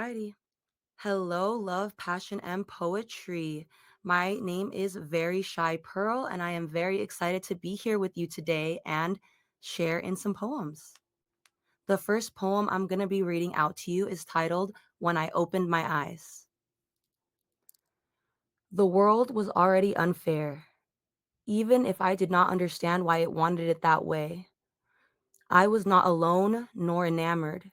Alrighty. Hello, love, passion, and poetry. My name is Very Shy Pearl, and I am very excited to be here with you today and share in some poems. The first poem I'm going to be reading out to you is titled When I Opened My Eyes. The world was already unfair, even if I did not understand why it wanted it that way. I was not alone nor enamored.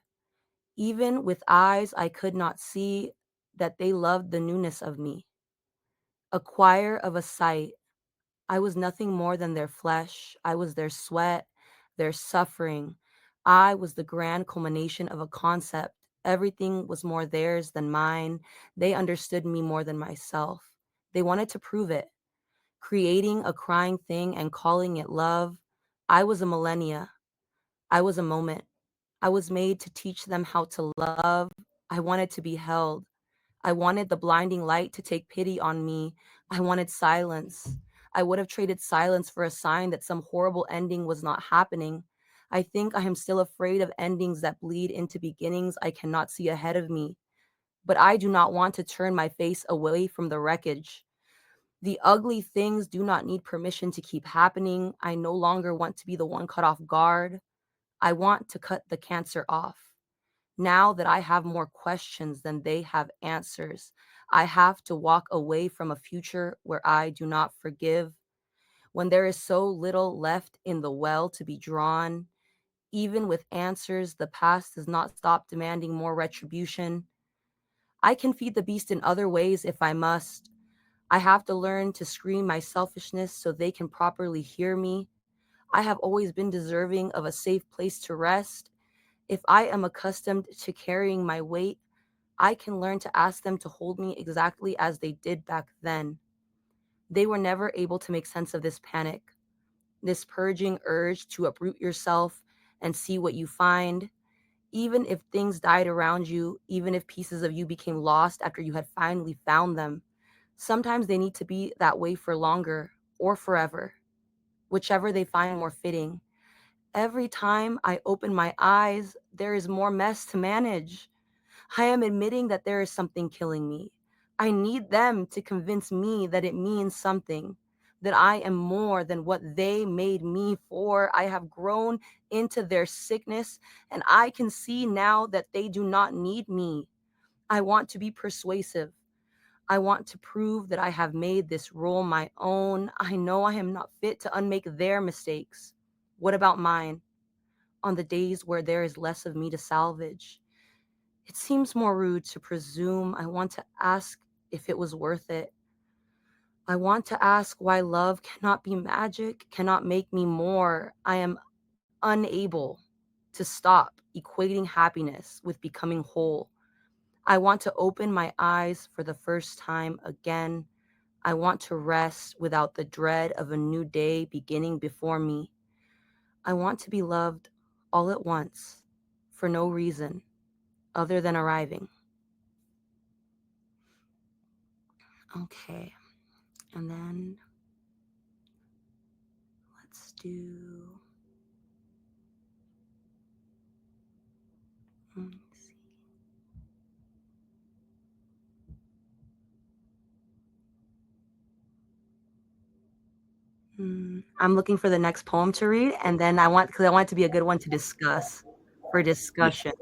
Even with eyes I could not see that they loved the newness of me. A choir of a sight. I was nothing more than their flesh. I was their sweat, their suffering. I was the grand culmination of a concept. Everything was more theirs than mine. They understood me more than myself. They wanted to prove it, creating a crying thing and calling it love. I was a millennia. I was a moment. I was made to teach them how to love. I wanted to be held. I wanted the blinding light to take pity on me. I wanted silence. I would have traded silence for a sign that some horrible ending was not happening. I think I am still afraid of endings that bleed into beginnings I cannot see ahead of me. But I do not want to turn my face away from the wreckage. The ugly things do not need permission to keep happening. I no longer want to be the one caught off guard. I want to cut the cancer off. Now that I have more questions than they have answers, I have to walk away from a future where I do not forgive. When there is so little left in the well to be drawn, even with answers, the past does not stop demanding more retribution. I can feed the beast in other ways if I must. I have to learn to scream my selfishness so they can properly hear me. I have always been deserving of a safe place to rest. If I am accustomed to carrying my weight, I can learn to ask them to hold me exactly as they did back then. They were never able to make sense of this panic, this purging urge to uproot yourself and see what you find. Even if things died around you, even if pieces of you became lost after you had finally found them, sometimes they need to be that way for longer or forever, whichever they find more fitting. Every time I open my eyes, there is more mess to manage. I am admitting that there is something killing me. I need them to convince me that it means something, that I am more than what they made me for. I have grown into their sickness, and I can see now that they do not need me. I want to be persuasive. I want to prove that I have made this role my own. I know I am not fit to unmake their mistakes. What about mine? On the days where there is less of me to salvage, it seems more rude to presume. I want to ask if it was worth it. I want to ask why love cannot be magic, cannot make me more. I am unable to stop equating happiness with becoming whole. I want to open my eyes for the first time again. I want to rest without the dread of a new day beginning before me. I want to be loved all at once for no reason other than arriving. Okay, and then let's do. Let's see. I'm looking for the next poem to read, and then because I want it to be a good one to discuss for Yeah. discussion.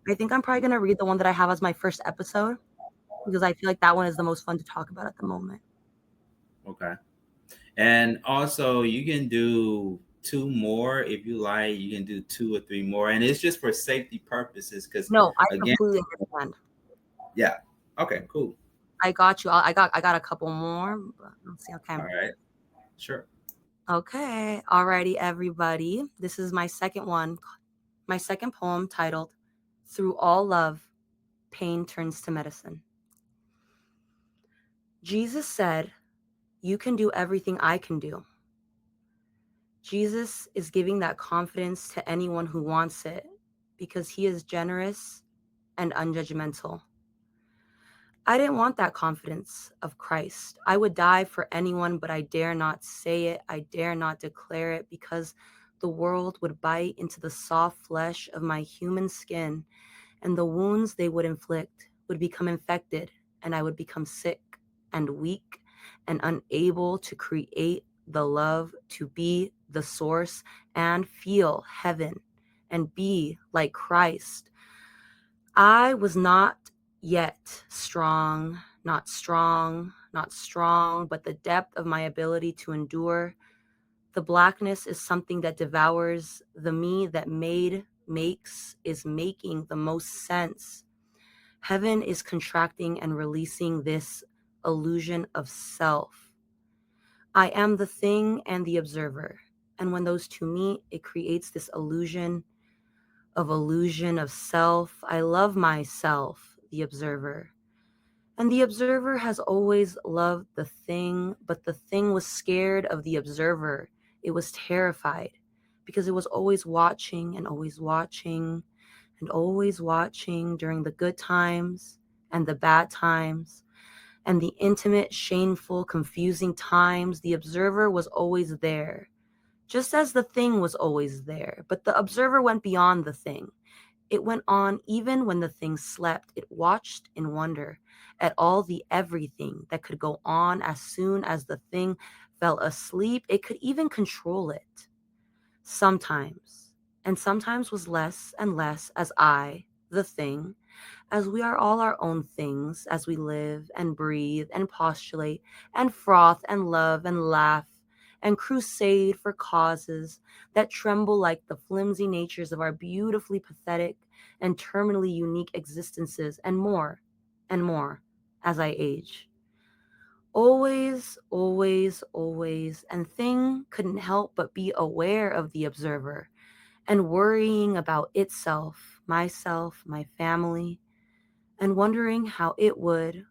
I think I'm probably gonna read the one that I have as my first episode because I feel like that one is the most fun to talk about at the moment. Okay. And also, you can do two more if you like. You can do two or three more, and it's just for safety purposes. Because No, I again, completely understand. yeah. Okay. Cool. I got you. I got a couple more, but let's see. Okay. All right. Sure. Okay. Alrighty, everybody. This is my second one, my second poem titled "Through All Love, Pain Turns to Medicine." Jesus said, "You can do everything I can do." Jesus is giving that confidence to anyone who wants it because he is generous and unjudgmental. I didn't want that confidence of Christ. I would die for anyone, but I dare not say it. I dare not declare it because the world would bite into the soft flesh of my human skin and the wounds they would inflict would become infected, and I would become sick and weak and unable to create the love to be the source and feel heaven and be like Christ. I was not yet strong, not strong, not strong, but the depth of my ability to endure. The blackness is something that devours the me that is making the most sense. Heaven is contracting and releasing this illusion of self. I am the thing and the observer. And when those two meet, it creates this illusion of self. I love myself, the observer. And the observer has always loved the thing, but the thing was scared of the observer. It was terrified because it was always watching and always watching and always watching during the good times and the bad times and the intimate, shameful, confusing times. The observer was always there, just as the thing was always there. But the observer went beyond the thing. It went on even when the thing slept. It watched in wonder at all the everything that could go on as soon as the thing fell asleep. It could even control it sometimes, and sometimes was less and less as I, the thing, as we are all our own things, as we live and breathe and postulate and froth and love and laugh and crusade for causes that tremble like the flimsy natures of our beautifully pathetic and terminally unique existences, and more as I age. Always, always, always, and thing couldn't help but be aware of the observer and worrying about itself, myself, my family, and wondering how it would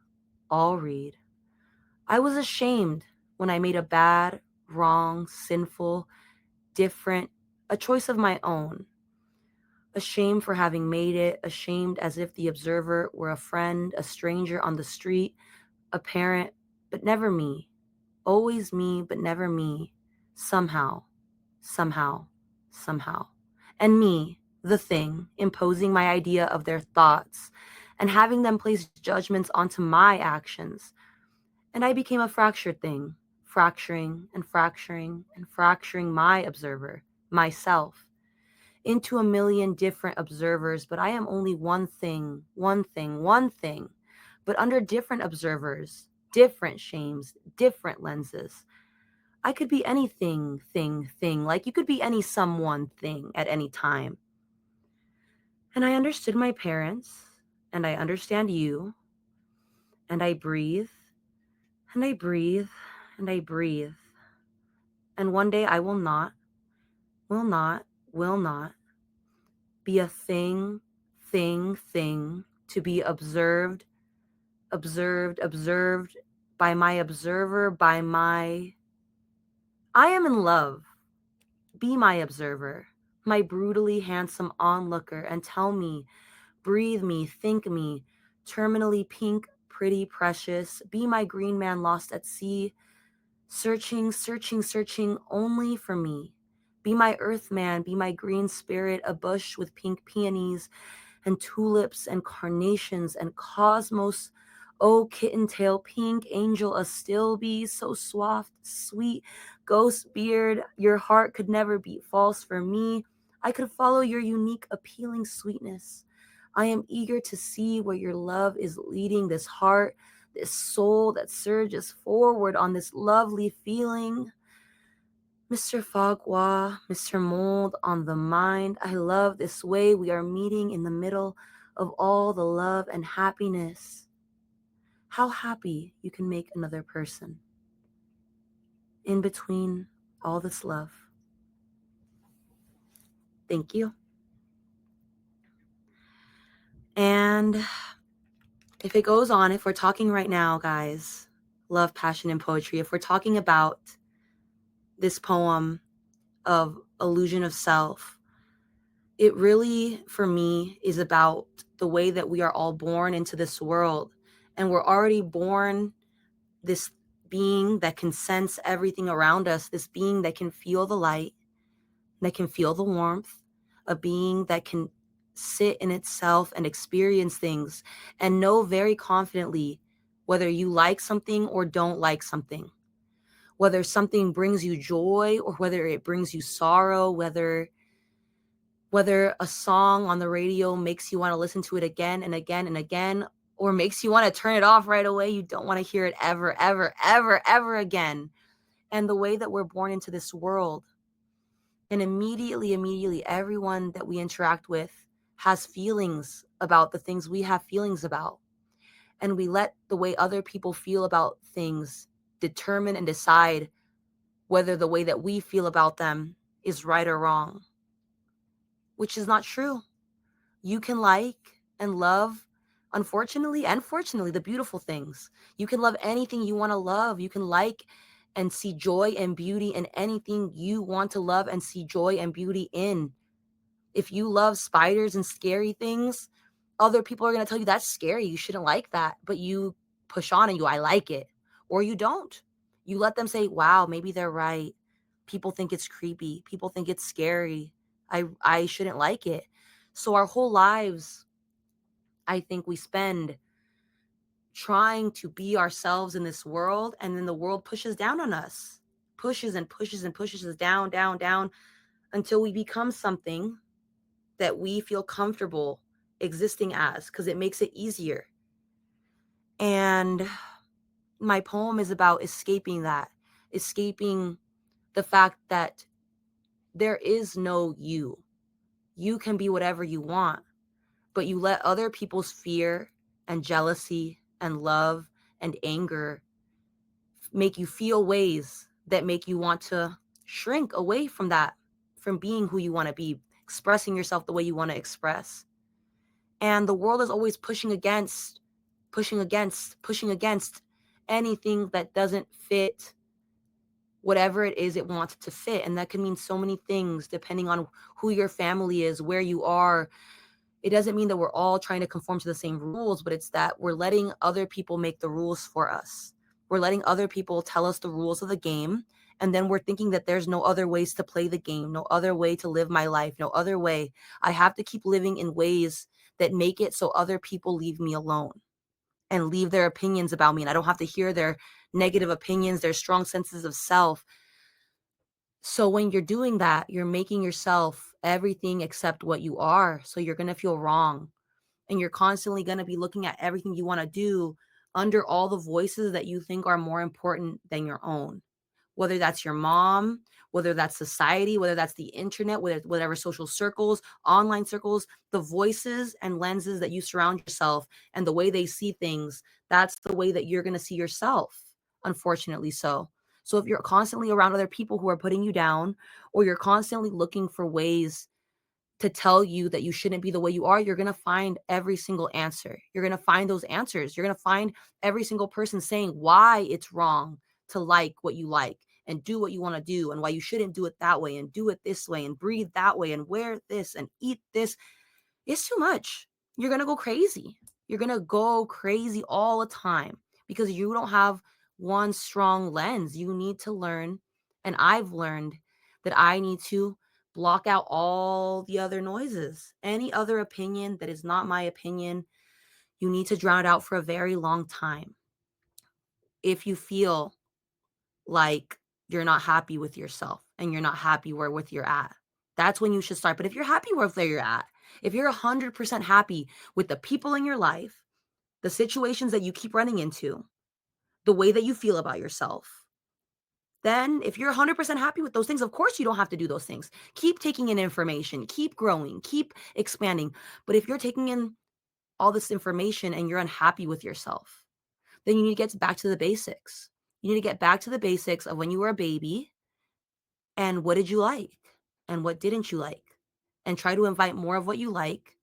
all read. I was ashamed when I made a bad, wrong, sinful, different, a choice of my own. Ashamed for having made it, ashamed as if the observer were a friend, a stranger on the street, a parent, but never me. Always me, but never me. Somehow, somehow, somehow. And me, the thing, imposing my idea of their thoughts and having them place judgments onto my actions. And I became a fractured thing, fracturing and fracturing and fracturing my observer, myself, into a million different observers. But I am only one thing, one thing, one thing, but under different observers, different shames, different lenses. I could be anything, thing, like you could be any someone thing at any time. And I understood my parents, and I understand you, and I breathe, and I breathe, and I breathe. And one day I will not, will not be a thing, to be observed, observed by my observer, by my. I am in love. Be my observer, my brutally handsome onlooker, and tell me, breathe me, think me, terminally pink, pretty, precious. Be my green man lost at sea, searching, searching, searching only for me. Be my earth man, be my green spirit, a bush with pink peonies and tulips and carnations and cosmos. Oh, kitten tail, pink angel, a still bee, so soft, sweet, ghost beard. Your heart could never beat false for me. I could follow your unique, appealing sweetness. I am eager to see where your love is leading this heart, this soul that surges forward on this lovely feeling. Mr. Fagua, Mr. Mold on the mind. I love this way we are meeting in the middle of all the love and happiness. How happy you can make another person in between all this love. Thank you. And if it goes on, if we're talking right now, guys, love, passion, and poetry, if we're talking about this poem of illusion of self, it really, for me, is about the way that we are all born into this world. And we're already born this being that can sense everything around us, this being that can feel the light, that can feel the warmth, a being that can sit in itself and experience things and know very confidently whether you like something or don't like something, whether something brings you joy or whether it brings you sorrow, whether a song on the radio makes you want to listen to it again and again and again, or makes you want to turn it off right away. You don't want to hear it ever, ever, ever, ever again. And the way that we're born into this world, and immediately, everyone that we interact with has feelings about the things we have feelings about. And we let the way other people feel about things determine and decide whether the way that we feel about them is right or wrong, which is not true. You can like and love, unfortunately and fortunately, the beautiful things. You can love anything you want to love. You can like and see joy and beauty in anything you want to love and see joy and beauty in. If you love spiders and scary things, other people are going to tell you that's scary. You shouldn't like that. But you push on and I like it. Or you don't. You let them say, wow, maybe they're right. People think it's creepy. People think it's scary. I shouldn't like it. So our whole lives, I think we spend trying to be ourselves in this world. And then the world pushes down on us, pushes and pushes and pushes us down, down, down until we become something that we feel comfortable existing as because it makes it easier. And my poem is about escaping that, escaping the fact that there is no you. You can be whatever you want, but you let other people's fear and jealousy and love and anger make you feel ways that make you want to shrink away from that, from being who you want to be, expressing yourself the way you want to express. And the world is always pushing against anything that doesn't fit whatever it is it wants to fit. And that can mean so many things depending on who your family is, where you are. It doesn't mean that we're all trying to conform to the same rules, but it's that we're letting other people make the rules for us. We're letting other people tell us the rules of the game. And then we're thinking that there's no other ways to play the game, no other way to live my life, no other way. I have to keep living in ways that make it so other people leave me alone and leave their opinions about me. And I don't have to hear their negative opinions, their strong senses of self. So when you're doing that, you're making yourself everything except what you are. So you're going to feel wrong. And you're constantly going to be looking at everything you want to do under all the voices that you think are more important than your own, whether that's your mom, whether that's society, whether that's the internet, whatever social circles, online circles, the voices and lenses that you surround yourself and the way they see things, that's the way that you're going to see yourself, unfortunately so. So if you're constantly around other people who are putting you down, or you're constantly looking for ways to tell you that you shouldn't be the way you are, you're going to find every single answer. You're going to find those answers. You're going to find every single person saying why it's wrong to like what you like and do what you want to do and why you shouldn't do it that way and do it this way and breathe that way and wear this and eat this. It's too much. You're going to go crazy. You're going to go crazy all the time because you don't have one strong lens. You need to learn. And I've learned that I need to block out all the other noises. Any other opinion that is not my opinion, you need to drown it out for a very long time. If you feel like you're not happy with yourself and you're not happy with you're at, that's when you should start. But if you're happy with where you're at, if you're 100% happy with the people in your life, the situations that you keep running into, the way that you feel about yourself, then if you're 100% happy with those things, of course you don't have to do those things. Keep taking in information, keep growing, keep expanding. But if you're taking in all this information and you're unhappy with yourself, then you need to get back to the basics. You need to get back to the basics of when you were a baby and what did you like and what didn't you like, and try to invite more of what you like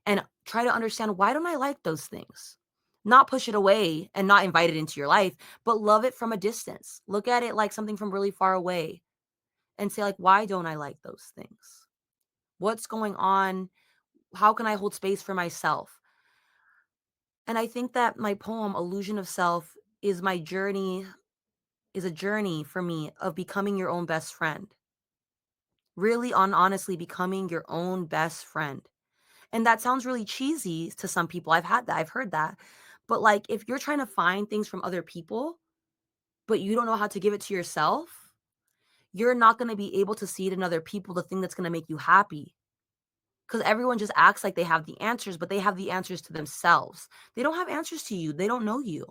and try to understand, why don't I like those things? Not push it away and not invite it into your life, but love it from a distance. Look at it like something from really far away and say, like, why don't I like those things? What's going on? How can I hold space for myself? And I think that my poem, Illusion of Self, is my journey, is a journey for me of becoming your own best friend. Really, honestly, becoming your own best friend. And that sounds really cheesy to some people. I've had that, I've heard that. But like if you're trying to find things from other people, but you don't know how to give it to yourself, you're not going to be able to see it in other people, the thing that's going to make you happy. Because everyone just acts like they have the answers, but they have the answers to themselves. They don't have answers to you. They don't know you.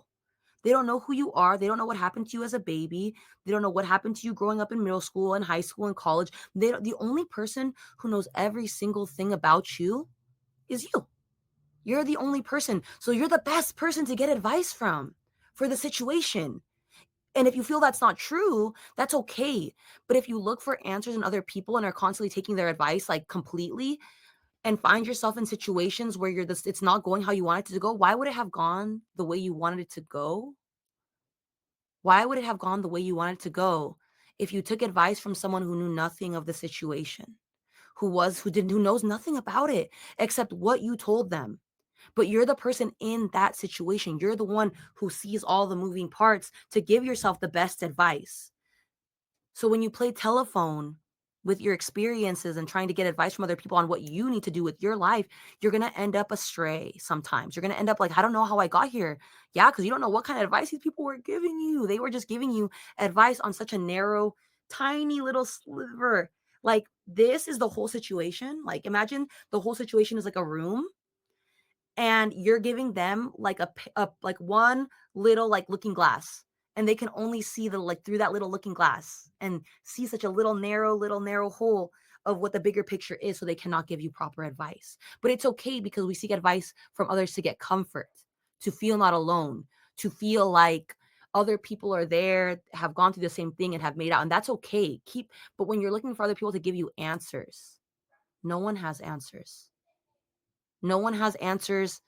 They don't know who you are. They don't know what happened to you as a baby. They don't know what happened to you growing up in middle school and high school and college. The only person who knows every single thing about you is you. You're the only person. So you're the best person to get advice from for the situation. And if you feel that's not true, that's okay. But if you look for answers in other people and are constantly taking their advice like completely and find yourself in situations where it's not going how you want it to go, why would it have gone the way you wanted it to go? Why would it have gone the way you wanted it to go if you took advice from someone who knew nothing of the situation, who knows nothing about it except what you told them? But you're the person in that situation. You're the one who sees all the moving parts to give yourself the best advice. So when you play telephone with your experiences and trying to get advice from other people on what you need to do with your life, you're going to end up astray sometimes. You're going to end up like, I don't know how I got here. Yeah, because you don't know what kind of advice these people were giving you. They were just giving you advice on such a narrow, tiny little sliver. Like, this is the whole situation. Like, imagine the whole situation is like a room and you're giving them like like one little like looking glass, and they can only see the like through that little looking glass and see such a little narrow hole of what the bigger picture is, so they cannot give you proper advice. But it's okay because we seek advice from others to get comfort, to feel not alone, to feel like other people are there, have gone through the same thing and have made out, and that's okay. But when you're looking for other people to give you answers, no one has answers. No one has answers,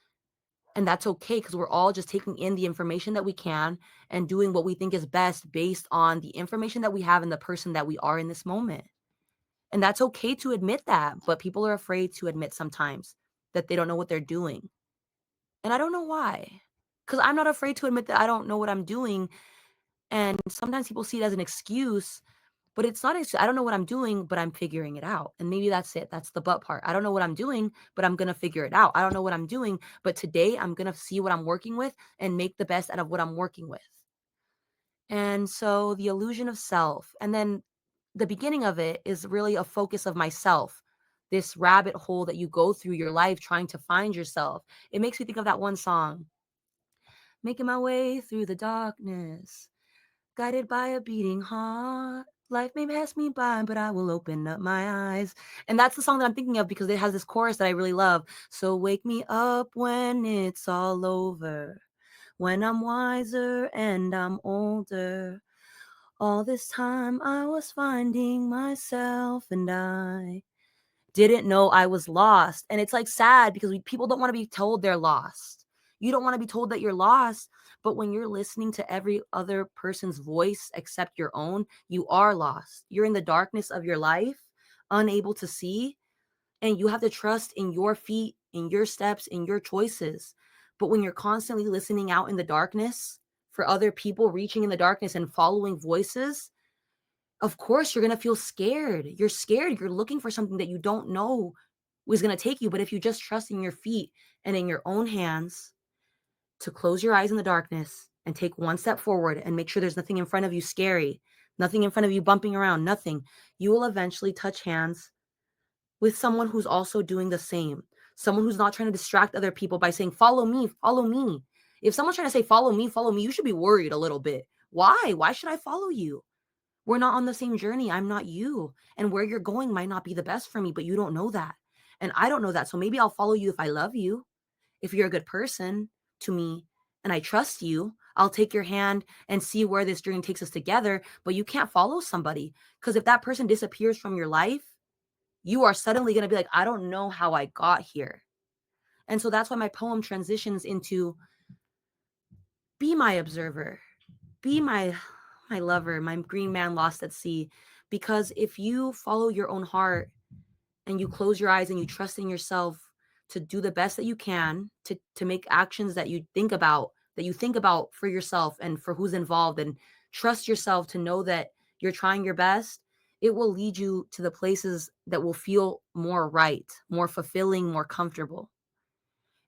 and that's okay because we're all just taking in the information that we can and doing what we think is best based on the information that we have and the person that we are in this moment. And that's okay to admit that, but people are afraid to admit sometimes that they don't know what they're doing. And I don't know why. Because I'm not afraid to admit that I don't know what I'm doing. And sometimes people see it as an excuse, but it's not. I don't know what I'm doing, but I'm figuring it out. And maybe that's it. That's the but part. I don't know what I'm doing, but I'm going to figure it out. I don't know what I'm doing, but today I'm going to see what I'm working with and make the best out of what I'm working with. And so the illusion of self. And then the beginning of it is really a focus of myself. This rabbit hole that you go through your life trying to find yourself. It makes me think of that one song, making my way through the darkness. Guided by a beating heart. Life may pass me by, but I will open up my eyes. And that's the song that I'm thinking of because it has this chorus that I really love. So wake me up when it's all over, when I'm wiser and I'm older. All this time I was finding myself and I didn't know I was lost. And it's like sad because people don't want to be told they're lost. You don't want to be told that you're lost. But when you're listening to every other person's voice except your own, you are lost. You're in the darkness of your life, unable to see, and you have to trust in your feet, in your steps, in your choices. But when you're constantly listening out in the darkness for other people, reaching in the darkness and following voices, of course, you're going to feel scared. You're scared. You're looking for something that you don't know was going to take you. But if you just trust in your feet and in your own hands to close your eyes in the darkness and take one step forward and make sure there's nothing in front of you scary, nothing in front of you bumping around, nothing, you will eventually touch hands with someone who's also doing the same. Someone who's not trying to distract other people by saying, follow me, follow me. If someone's trying to say, follow me, you should be worried a little bit. Why? Why should I follow you? We're not on the same journey. I'm not you. And where you're going might not be the best for me, but you don't know that. And I don't know that. So maybe I'll follow you if I love you, if you're a good person to me and I trust you. I'll take your hand and see where this journey takes us together. But you can't follow somebody because if that person disappears from your life, you are suddenly going to be like, I don't know how I got here. And so that's why my poem transitions into be my observer, be my lover, my green man lost at sea. Because if you follow your own heart and you close your eyes and you trust in yourself to do the best that you can, to make actions that you think about for yourself and for who's involved, and trust yourself to know that you're trying your best, It will lead you to the places that will feel more right, more fulfilling, more comfortable.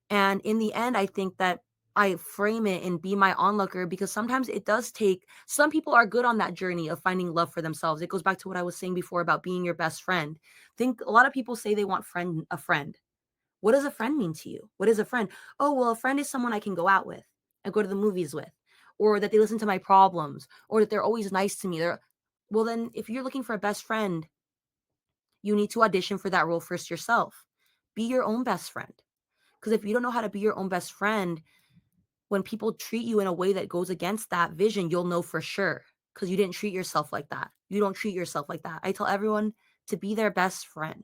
And in the end, I think that I frame it and be my onlooker because sometimes it does take some people are good on that journey of finding love for themselves. It goes back to what I was saying before about being your best friend. Think a lot of people say they want a friend. What does a friend mean to you? What is a friend? Oh, well, a friend is someone I can go out with and go to the movies with, or that they listen to my problems, or that they're always nice to me. Well, then if you're looking for a best friend, you need to audition for that role first yourself. Be your own best friend. Because if you don't know how to be your own best friend, when people treat you in a way that goes against that vision, you'll know for sure because you didn't treat yourself like that. You don't treat yourself like that. I tell everyone to be their best friend.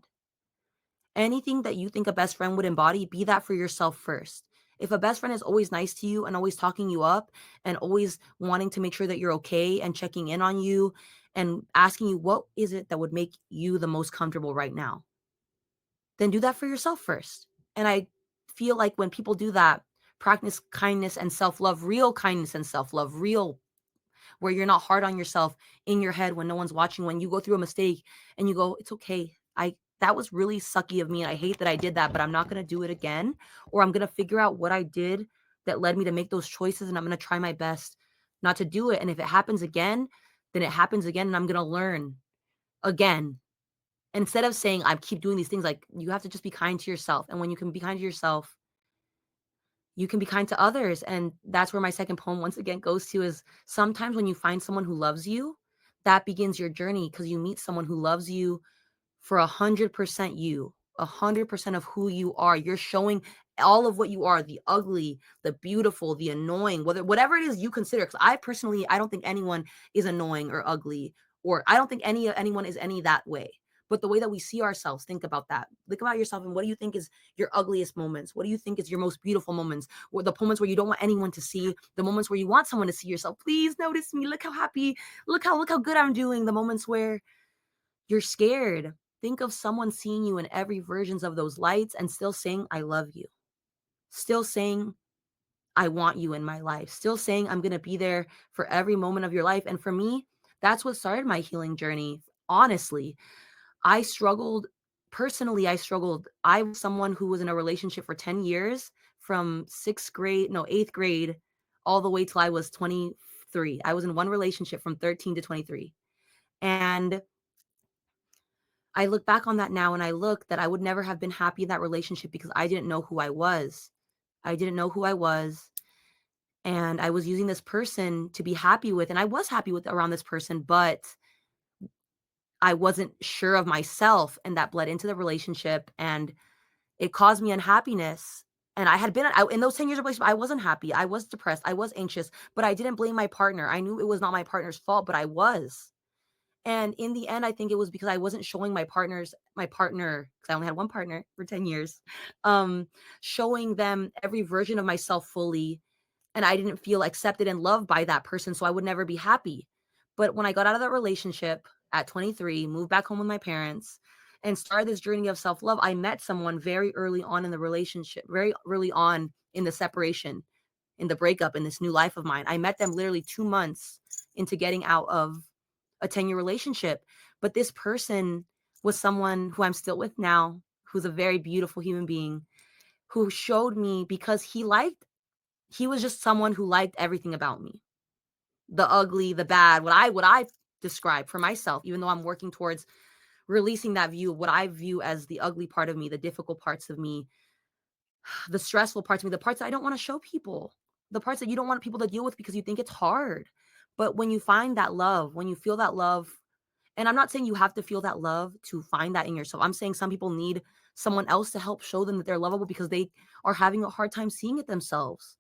Anything that you think a best friend would embody, be that for yourself first. If a best friend is always nice to you and always talking you up and always wanting to make sure that you're okay and checking in on you and asking you what is it that would make you the most comfortable right now, then do that for yourself first. And I feel like when people do that, practice kindness and self-love, real kindness and self-love, real where you're not hard on yourself in your head when no one's watching, when you go through a mistake and you go, it's okay. That was really sucky of me. And I hate that I did that, but I'm not going to do it again. Or I'm going to figure out what I did that led me to make those choices. And I'm going to try my best not to do it. And if it happens again, then it happens again. And I'm going to learn again. Instead of saying, I keep doing these things, like you have to just be kind to yourself. And when you can be kind to yourself, you can be kind to others. And that's where my second poem once again goes to is sometimes when you find someone who loves you, that begins your journey because you meet someone who loves you for 100% you, 100% of who you are. You're showing all of what you are, the ugly, the beautiful, the annoying, whatever it is you consider. Because I personally, I don't think anyone is annoying or ugly, or I don't think anyone is any that way. But the way that we see ourselves, think about that. Think about yourself and what do you think is your ugliest moments? What do you think is your most beautiful moments? Or the moments where you don't want anyone to see, the moments where you want someone to see yourself. Please notice me. Look how happy, look how good I'm doing. The moments where you're scared. Think of someone seeing you in every versions of those lights and still saying, I love you. Still saying, I want you in my life. Still saying, I'm going to be there for every moment of your life. And for me, that's what started my healing journey. Honestly, I struggled personally. I struggled. I was someone who was in a relationship for 10 years from eighth grade, all the way till I was 23. I was in one relationship from 13 to 23. And I look back on that now and I look that I would never have been happy in that relationship because I didn't know who I was. I didn't know who I was. And I was using this person to be happy with. And I was happy with around this person, but I wasn't sure of myself. And that bled into the relationship and it caused me unhappiness. And I had been in those 10 years of relationship, I wasn't happy. I was depressed. I was anxious, but I didn't blame my partner. I knew it was not my partner's fault, but I was. And in the end, I think it was because I wasn't showing my partner, because I only had one partner for 10 years, um, showing them every version of myself fully. And I didn't feel accepted and loved by that person. So I would never be happy. But when I got out of that relationship at 23, moved back home with my parents, and started this journey of self love, I met someone very early on in the relationship, very early on in the separation, in the breakup, in this new life of mine. I met them literally 2 months into getting out of a 10-year relationship. But this person was someone who I'm still with now, who's a very beautiful human being, who showed me because he was just someone who liked everything about me. The ugly, the bad, what I describe for myself, even though I'm working towards releasing that view, what I view as the ugly part of me, the difficult parts of me, the stressful parts of me, the parts that I don't want to show people, the parts that you don't want people to deal with because you think it's hard. But when you find that love, when you feel that love, and I'm not saying you have to feel that love to find that in yourself. I'm saying some people need someone else to help show them that they're lovable because they are having a hard time seeing it themselves.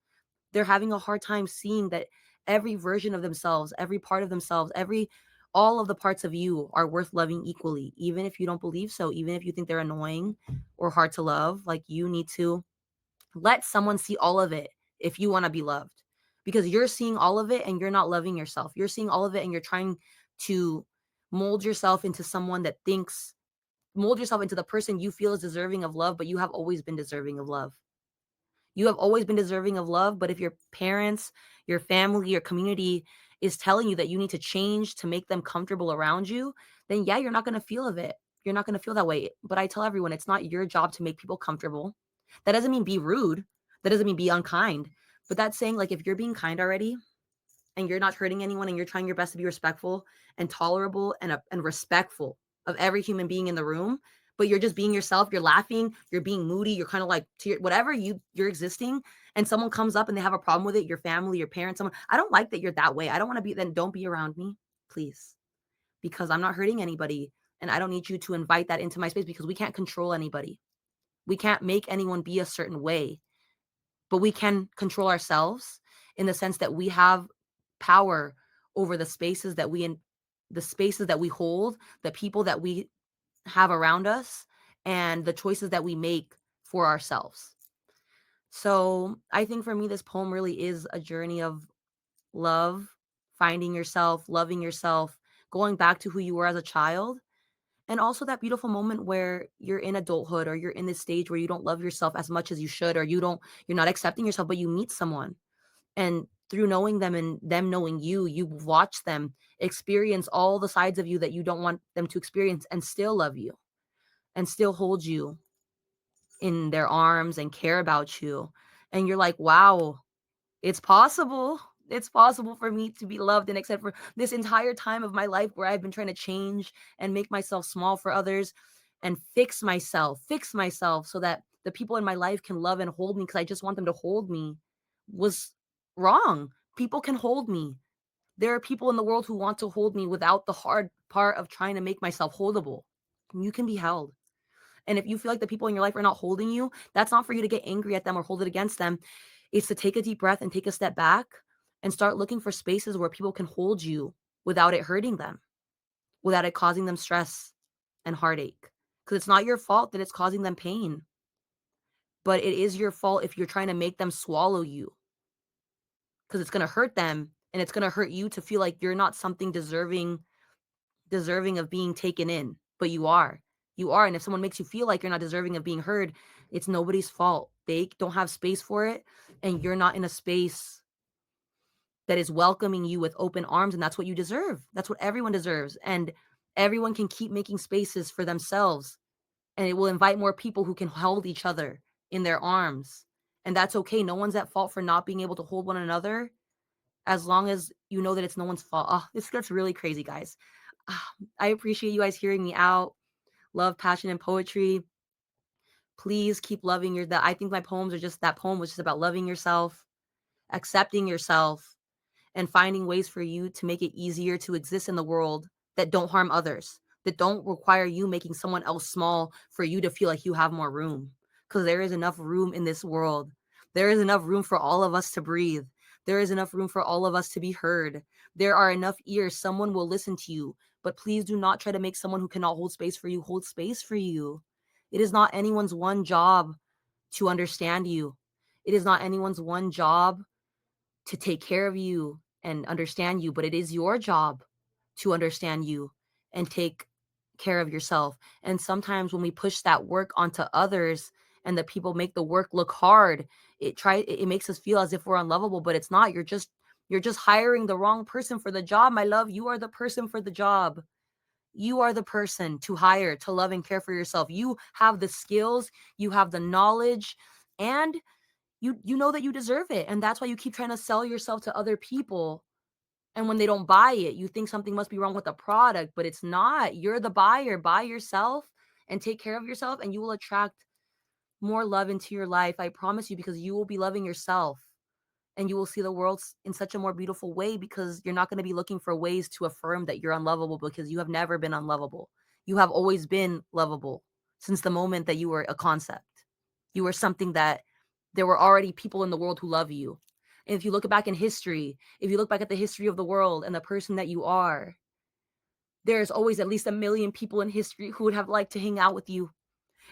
They're having a hard time seeing that every version of themselves, every part of themselves, all of the parts of you are worth loving equally, even if you don't believe so, even if you think they're annoying or hard to love. Like you need to let someone see all of it if you want to be loved. Because you're seeing all of it and you're not loving yourself. You're seeing all of it and you're trying to mold yourself into someone that thinks mold yourself into the person you feel is deserving of love, but you have always been deserving of love. You have always been deserving of love, but if your parents, your family, your community is telling you that you need to change to make them comfortable around you, then yeah, you're not going to feel of it. You're not going to feel that way. But I tell everyone it's not your job to make people comfortable. That doesn't mean be rude. That doesn't mean be unkind. But that's saying, like, if you're being kind already and you're not hurting anyone and you're trying your best to be respectful and tolerable and respectful of every human being in the room, but you're just being yourself, you're laughing, you're being moody, you're kind of like to your, whatever you're existing, and someone comes up and they have a problem with it, your family, your parents, someone, I don't like that you're that way. I don't want to be, then don't be around me, please, because I'm not hurting anybody and I don't need you to invite that into my space because we can't control anybody. We can't make anyone be a certain way, but we can control ourselves in the sense that we have power over the spaces that we hold, the people that we have around us, and the choices that we make for ourselves. So I think for me, this poem really is a journey of love, finding yourself, loving yourself, going back to who you were as a child. And also that beautiful moment where you're in adulthood or you're in this stage where you don't love yourself as much as you should, or you're not accepting yourself, but you meet someone. And through knowing them and them knowing you, you watch them experience all the sides of you that you don't want them to experience and still love you and still hold you in their arms and care about you. And you're like, wow, it's possible. It's possible for me to be loved and accepted for this entire time of my life where I've been trying to change and make myself small for others and fix myself so that the people in my life can love and hold me because I just want them to hold me was wrong. People can hold me. There are people in the world who want to hold me without the hard part of trying to make myself holdable. You can be held. And if you feel like the people in your life are not holding you, that's not for you to get angry at them or hold it against them. It's to take a deep breath and take a step back and start looking for spaces where people can hold you without it hurting them, without it causing them stress and heartache. Because it's not your fault that it's causing them pain, but it is your fault if you're trying to make them swallow you because it's going to hurt them and it's going to hurt you to feel like you're not something deserving of being taken in, but you are. You are. And if someone makes you feel like you're not deserving of being heard, it's nobody's fault. They don't have space for it. And you're not in a space that is welcoming you with open arms. And that's what you deserve. That's what everyone deserves. And everyone can keep making spaces for themselves. And it will invite more people who can hold each other in their arms. And that's okay. No one's at fault for not being able to hold one another as long as you know that it's no one's fault. Oh, this gets really crazy, guys. I appreciate you guys hearing me out. Love, passion, and poetry. Please keep loving your that I think my poems are just that poem was just about loving yourself, accepting yourself, and finding ways for you to make it easier to exist in the world that don't harm others, that don't require you making someone else small for you to feel like you have more room. Because there is enough room in this world. There is enough room for all of us to breathe. There is enough room for all of us to be heard. There are enough ears. Someone will listen to you. But please do not try to make someone who cannot hold space for you hold space for you. It is not anyone's one job to understand you. It is not anyone's one job to take care of you and understand you, but it is your job to understand you and take care of yourself. And sometimes when we push that work onto others and the people make the work look hard, it makes us feel as if we're unlovable, but it's not. You're just hiring the wrong person for the job, my love. You are the person for the job. You are the person to hire to love and care for yourself. You have the skills, you have the knowledge, and you know that you deserve it, and that's why you keep trying to sell yourself to other people, and when they don't buy it, you think something must be wrong with the product, but it's not. You're the buyer. Buy yourself and take care of yourself, and you will attract more love into your life. I promise you, because you will be loving yourself and you will see the world in such a more beautiful way because you're not going to be looking for ways to affirm that you're unlovable because you have never been unlovable. You have always been lovable since the moment that you were a concept. You were something that there were already people in the world who love you. And if you look back in history, if you look back at the history of the world and the person that you are, there's always at least a million people in history who would have liked to hang out with you.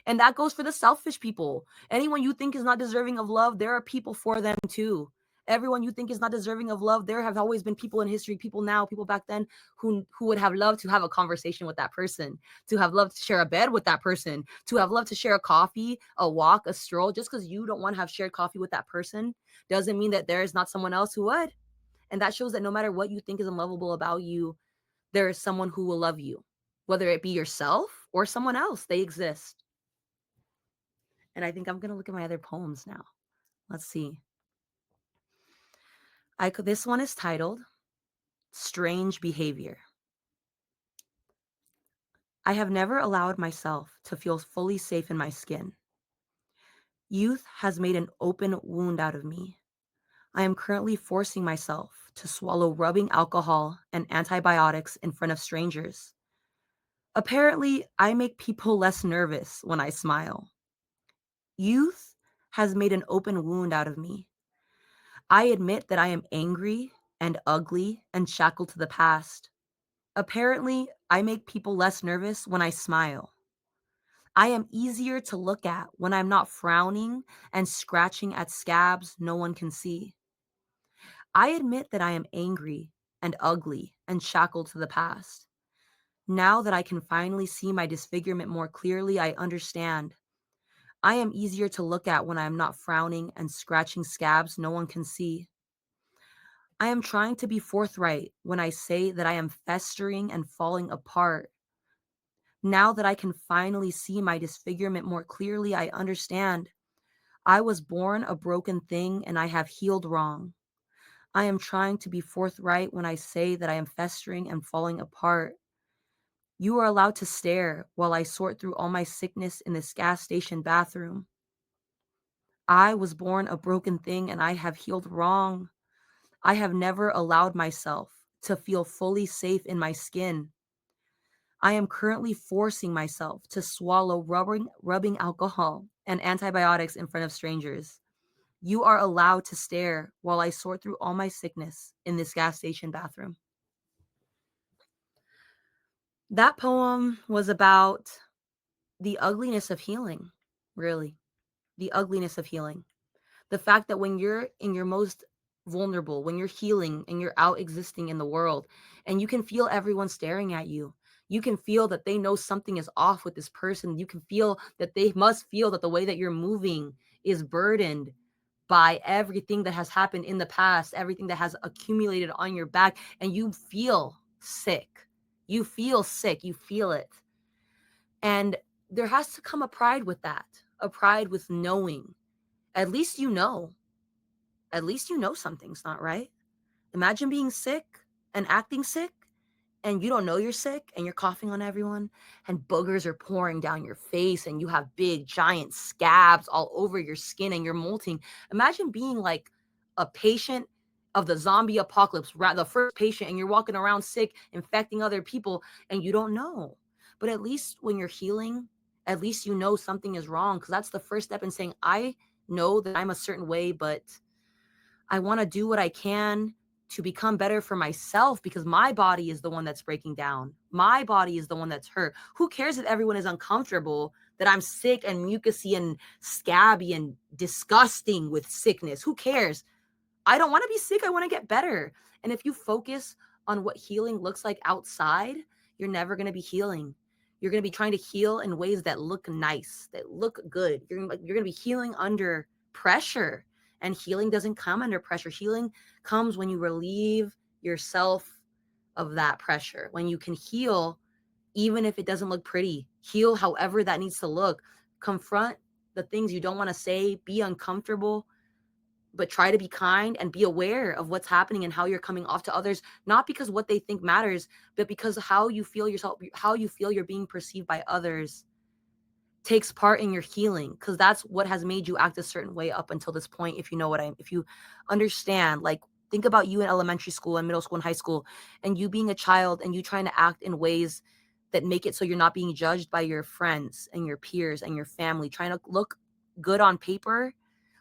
And that goes for the selfish people. Anyone you think is not deserving of love, there are people for them too. Everyone you think is not deserving of love, there have always been people in history, people now, people back then, who would have loved to have a conversation with that person, to have loved to share a bed with that person, to have loved to share a coffee, a walk, a stroll. Just because you don't want to have shared coffee with that person doesn't mean that there is not someone else who would. And that shows that no matter what you think is unlovable about you, there is someone who will love you, whether it be yourself or someone else. They exist. And I think I'm going to look at my other poems now. Let's see. This one is titled Strange Behavior. I have never allowed myself to feel fully safe in my skin. Youth has made an open wound out of me. I am currently forcing myself to swallow rubbing alcohol and antibiotics in front of strangers. Apparently, I make people less nervous when I smile. Youth has made an open wound out of me. I admit that I am angry and ugly and shackled to the past. Apparently, I make people less nervous when I smile. I am easier to look at when I'm not frowning and scratching at scabs no one can see. I admit that I am angry and ugly and shackled to the past. Now that I can finally see my disfigurement more clearly, I understand. I am easier to look at when I am not frowning and scratching scabs no one can see. I am trying to be forthright when I say that I am festering and falling apart. Now that I can finally see my disfigurement more clearly, I understand. I was born a broken thing and I have healed wrong. I am trying to be forthright when I say that I am festering and falling apart. You are allowed to stare while I sort through all my sickness in this gas station bathroom. I was born a broken thing and I have healed wrong. I have never allowed myself to feel fully safe in my skin. I am currently forcing myself to swallow rubbing alcohol and antibiotics in front of strangers. You are allowed to stare while I sort through all my sickness in this gas station bathroom. That poem was about the ugliness of healing, really. The ugliness of healing. The fact that when you're in your most vulnerable, when you're healing and you're out existing in the world, and you can feel everyone staring at you, you can feel that they know something is off with this person. You can feel that they must feel that the way that you're moving is burdened by everything that has happened in the past, everything that has accumulated on your back, and you feel sick. You feel sick. You feel it. And there has to come a pride with that, a pride with knowing. At least you know. At least you know something's not right. Imagine being sick and acting sick and you don't know you're sick and you're coughing on everyone and boogers are pouring down your face and you have big giant scabs all over your skin and you're molting. Imagine being like a patient of the zombie apocalypse, the first patient, and you're walking around sick, infecting other people, and you don't know. But at least when you're healing, at least you know something is wrong, because that's the first step in saying, I know that I'm a certain way, but I want to do what I can to become better for myself, because my body is the one that's breaking down. My body is the one that's hurt. Who cares if everyone is uncomfortable, that I'm sick and mucusy and scabby and disgusting with sickness? Who cares? I don't want to be sick. I want to get better. And if you focus on what healing looks like outside, you're never going to be healing. You're going to be trying to heal in ways that look nice, that look good. You're going to be healing under pressure. And healing doesn't come under pressure. Healing comes when you relieve yourself of that pressure, when you can heal, even if it doesn't look pretty. Heal however that needs to look. Confront the things you don't want to say, be uncomfortable, but try to be kind and be aware of what's happening and how you're coming off to others, not because what they think matters, but because how you feel yourself, how you feel you're being perceived by others takes part in your healing, because that's what has made you act a certain way up until this point. If you know if you understand, like, think about you in elementary school and middle school and high school, and you being a child and you trying to act in ways that make it so you're not being judged by your friends and your peers and your family, trying to look good on paper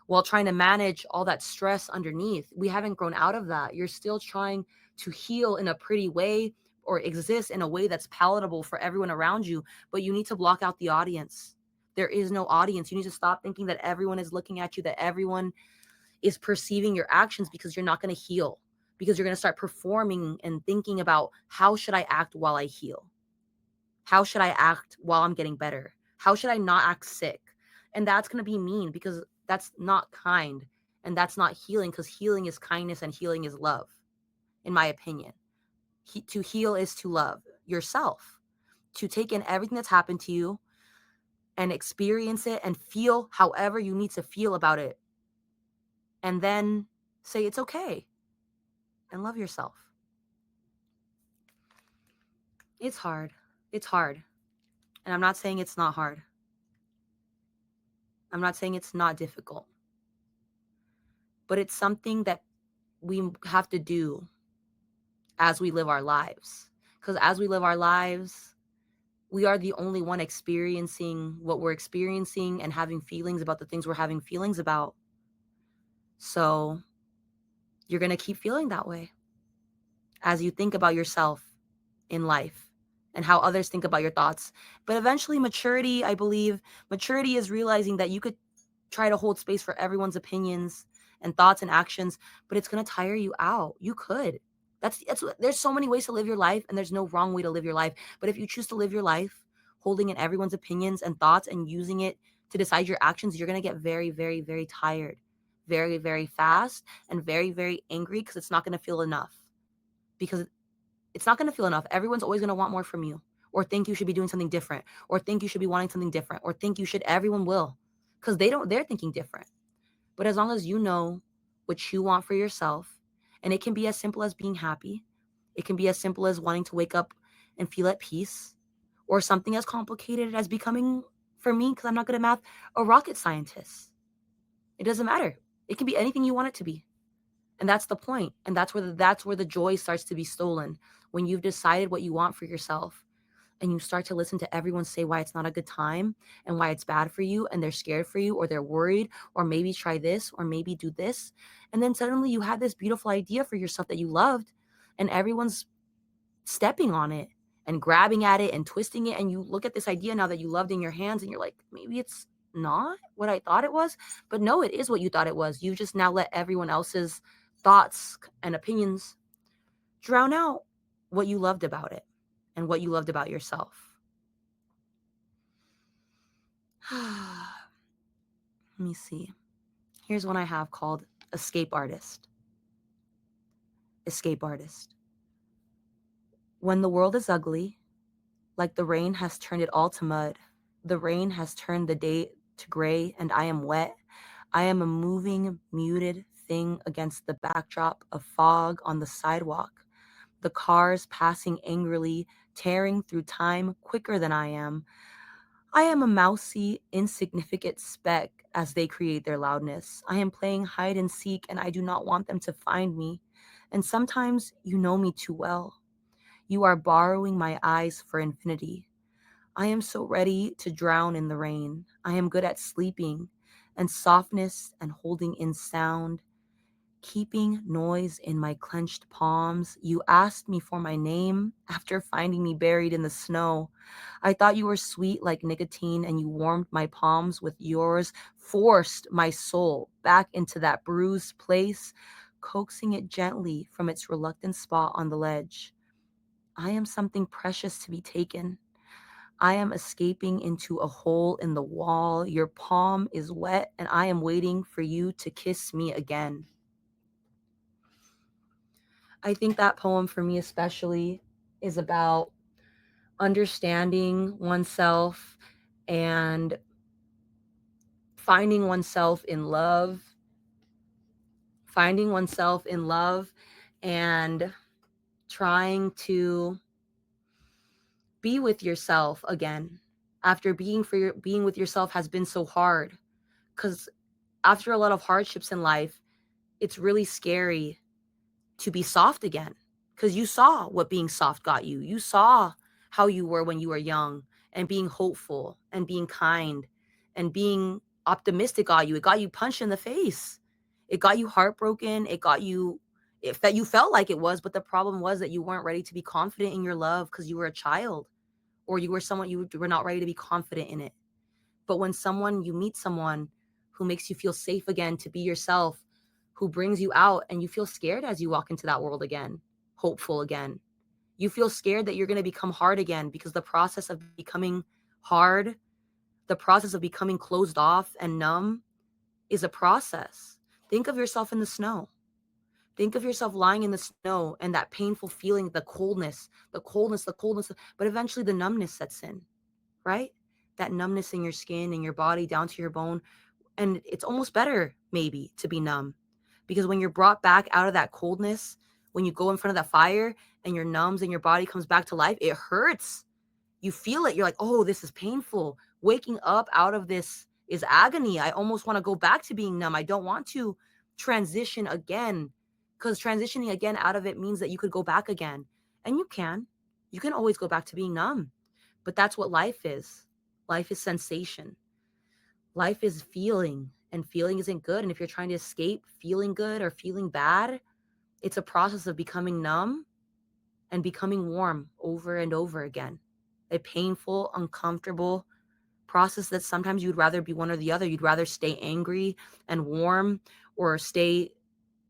while trying to manage all that stress underneath. We haven't grown out of that. You're still trying to heal in a pretty way or exist in a way that's palatable for everyone around you, but you need to block out the audience. There is no audience. You need to stop thinking that everyone is looking at you, that everyone is perceiving your actions, because you're not going to heal, because you're going to start performing and thinking about, how should I act while I heal? How should I act while I'm getting better? How should I not act sick? And that's going to be mean, because that's not kind and that's not healing, because healing is kindness and healing is love. in my opinion. To heal is to love yourself, to take in everything that's happened to you and experience it and feel however you need to feel about it. And then say it's okay and love yourself. It's hard. It's hard. And I'm not saying it's not hard. I'm not saying it's not difficult. But it's something that we have to do as we live our lives. Because as we live our lives, we are the only one experiencing what we're experiencing and having feelings about the things we're having feelings about. So you're going to keep feeling that way as you think about yourself in life and how others think about your thoughts. But eventually, maturity, I believe, maturity is realizing that you could try to hold space for everyone's opinions and thoughts and actions, but it's going to tire you out. You could. There's so many ways to live your life, and there's no wrong way to live your life. But if you choose to live your life holding in everyone's opinions and thoughts and using it to decide your actions, you're going to get very, very, very tired, very, very fast, and very, very angry because it's not going to feel enough. Because it's not going to feel enough. Everyone's always going to want more from you, or think you should be doing something different, or think you should be wanting something different, or think you should. Everyone will, because they're thinking different. But as long as you know what you want for yourself, and it can be as simple as being happy, it can be as simple as wanting to wake up and feel at peace, or something as complicated as becoming, for me, because I'm not good at math, a rocket scientist. It doesn't matter. It can be anything you want it to be. And that's the point. And that's where the joy starts to be stolen. When you've decided what you want for yourself and you start to listen to everyone say why it's not a good time and why it's bad for you, and they're scared for you, or they're worried, or maybe try this, or maybe do this. And then suddenly you had this beautiful idea for yourself that you loved, and everyone's stepping on it and grabbing at it and twisting it. And you look at this idea now that you loved in your hands and you're like, maybe it's not what I thought it was. But no, it is what you thought it was. You just now let everyone else's thoughts and opinions drown out what you loved about it and what you loved about yourself. Let me see. Here's one I have called Escape Artist. Escape Artist. When the world is ugly, like the rain has turned it all to mud, the rain has turned the day to gray, and I am wet. I am a moving, muted thing against the backdrop of fog on the sidewalk. The cars passing angrily, tearing through time quicker than I am. I am a mousy, insignificant speck as they create their loudness. I am playing hide and seek, and I do not want them to find me. And sometimes you know me too well. You are borrowing my eyes for infinity. I am so ready to drown in the rain. I am good at sleeping and softness and holding in sound, keeping noise in my clenched palms. You asked me for my name after finding me buried in the snow. I thought you were sweet like nicotine, and you warmed my palms with yours, forced my soul back into that bruised place, coaxing it gently from its reluctant spot on the ledge. I am something precious to be taken. I am escaping into a hole in the wall. Your palm is wet, and I am waiting for you to kiss me again. I think that poem for me especially is about understanding oneself and finding oneself in love, finding oneself in love and trying to be with yourself again after being with yourself has been so hard, cuz after a lot of hardships in life, it's really scary to be soft again, because you saw what being soft got you. You saw how you were when you were young, and being hopeful and being kind and being optimistic got you. It got you punched in the face. It got you heartbroken. It got you, if that you felt like it was, but the problem was that you weren't ready to be confident in your love because you were a child, or you were someone, you were not ready to be confident in it. But when you meet someone who makes you feel safe again to be yourself, who brings you out, and you feel scared as you walk into that world again, hopeful again. You feel scared that you're going to become hard again, because the process of becoming hard, the process of becoming closed off and numb is a process. Think of yourself in the snow. Think of yourself lying in the snow and that painful feeling, the coldness, but eventually the numbness sets in, right? That numbness in your skin and your body down to your bone. And it's almost better, maybe, to be numb. Because when you're brought back out of that coldness, when you go in front of that fire and you're numbs and your body comes back to life, it hurts. You feel it. You're like, oh, this is painful. Waking up out of this is agony. I almost want to go back to being numb. I don't want to transition again, because transitioning again out of it means that you could go back again. And you can. You can always go back to being numb. But that's what life is. Life is sensation. Life is feeling, and feeling isn't good. And if you're trying to escape feeling good or feeling bad, it's a process of becoming numb and becoming warm over and over again. A painful, uncomfortable process that sometimes you'd rather be one or the other. You'd rather stay angry and warm, or stay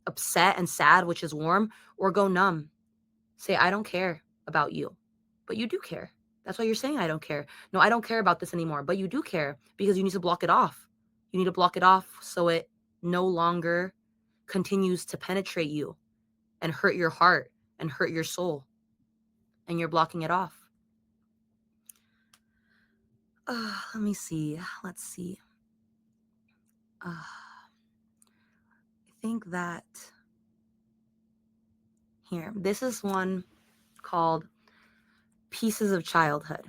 upset and sad, which is warm, or go numb. Say, I don't care about you, but you do care. That's why you're saying, I don't care. No, I don't care about this anymore, but you do care because you need to block it off. You need to block it off so it no longer continues to penetrate you and hurt your heart and hurt your soul. And you're blocking it off. Let me see. Let's see. I think that here, this is one called Pieces of Childhood.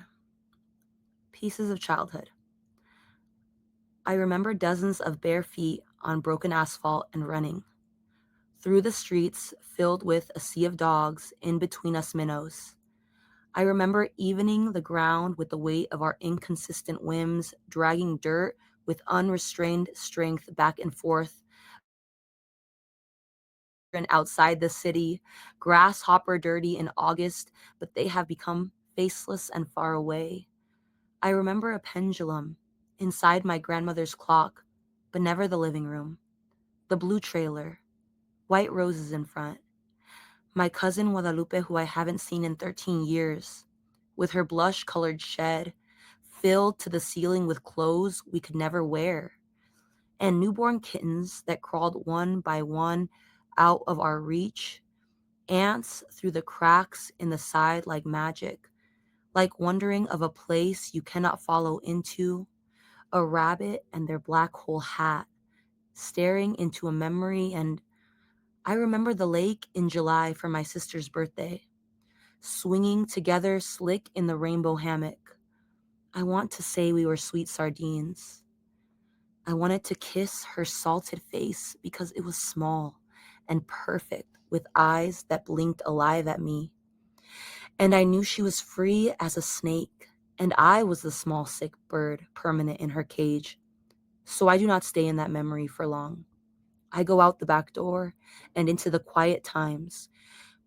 Pieces of Childhood. I remember dozens of bare feet on broken asphalt and running through the streets filled with a sea of dogs in between us minnows. I remember evening the ground with the weight of our inconsistent whims, dragging dirt with unrestrained strength back and forth and outside the city, grasshopper dirty in August, but they have become faceless and far away. I remember a pendulum inside my grandmother's clock, but never the living room. The blue trailer, white roses in front. My cousin Guadalupe, who I haven't seen in 13 years, with her blush-colored shed filled to the ceiling with clothes we could never wear, and newborn kittens that crawled one by one out of our reach, ants through the cracks in the side like magic, like wondering of a place you cannot follow into, a rabbit and their black hole hat, staring into a memory. And I remember the lake in July for my sister's birthday, swinging together slick in the rainbow hammock. I want to say we were sweet sardines. I wanted to kiss her salted face because it was small and perfect, with eyes that blinked alive at me. And I knew she was free as a snake, and I was the small sick bird permanent in her cage. So I do not stay in that memory for long. I go out the back door and into the quiet times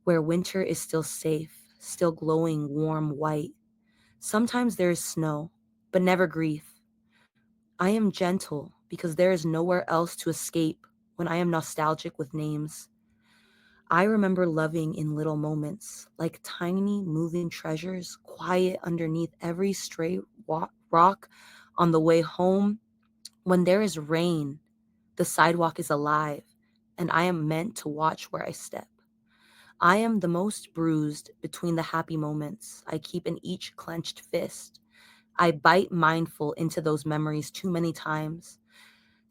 where winter is still safe, still glowing warm white. Sometimes there is snow, but never grief. I am gentle because there is nowhere else to escape when I am nostalgic with names. I remember loving in little moments, like tiny moving treasures, quiet underneath every stray rock on the way home. When there is rain, the sidewalk is alive, and I am meant to watch where I step. I am the most bruised between the happy moments I keep in each clenched fist. I bite mindful into those memories too many times.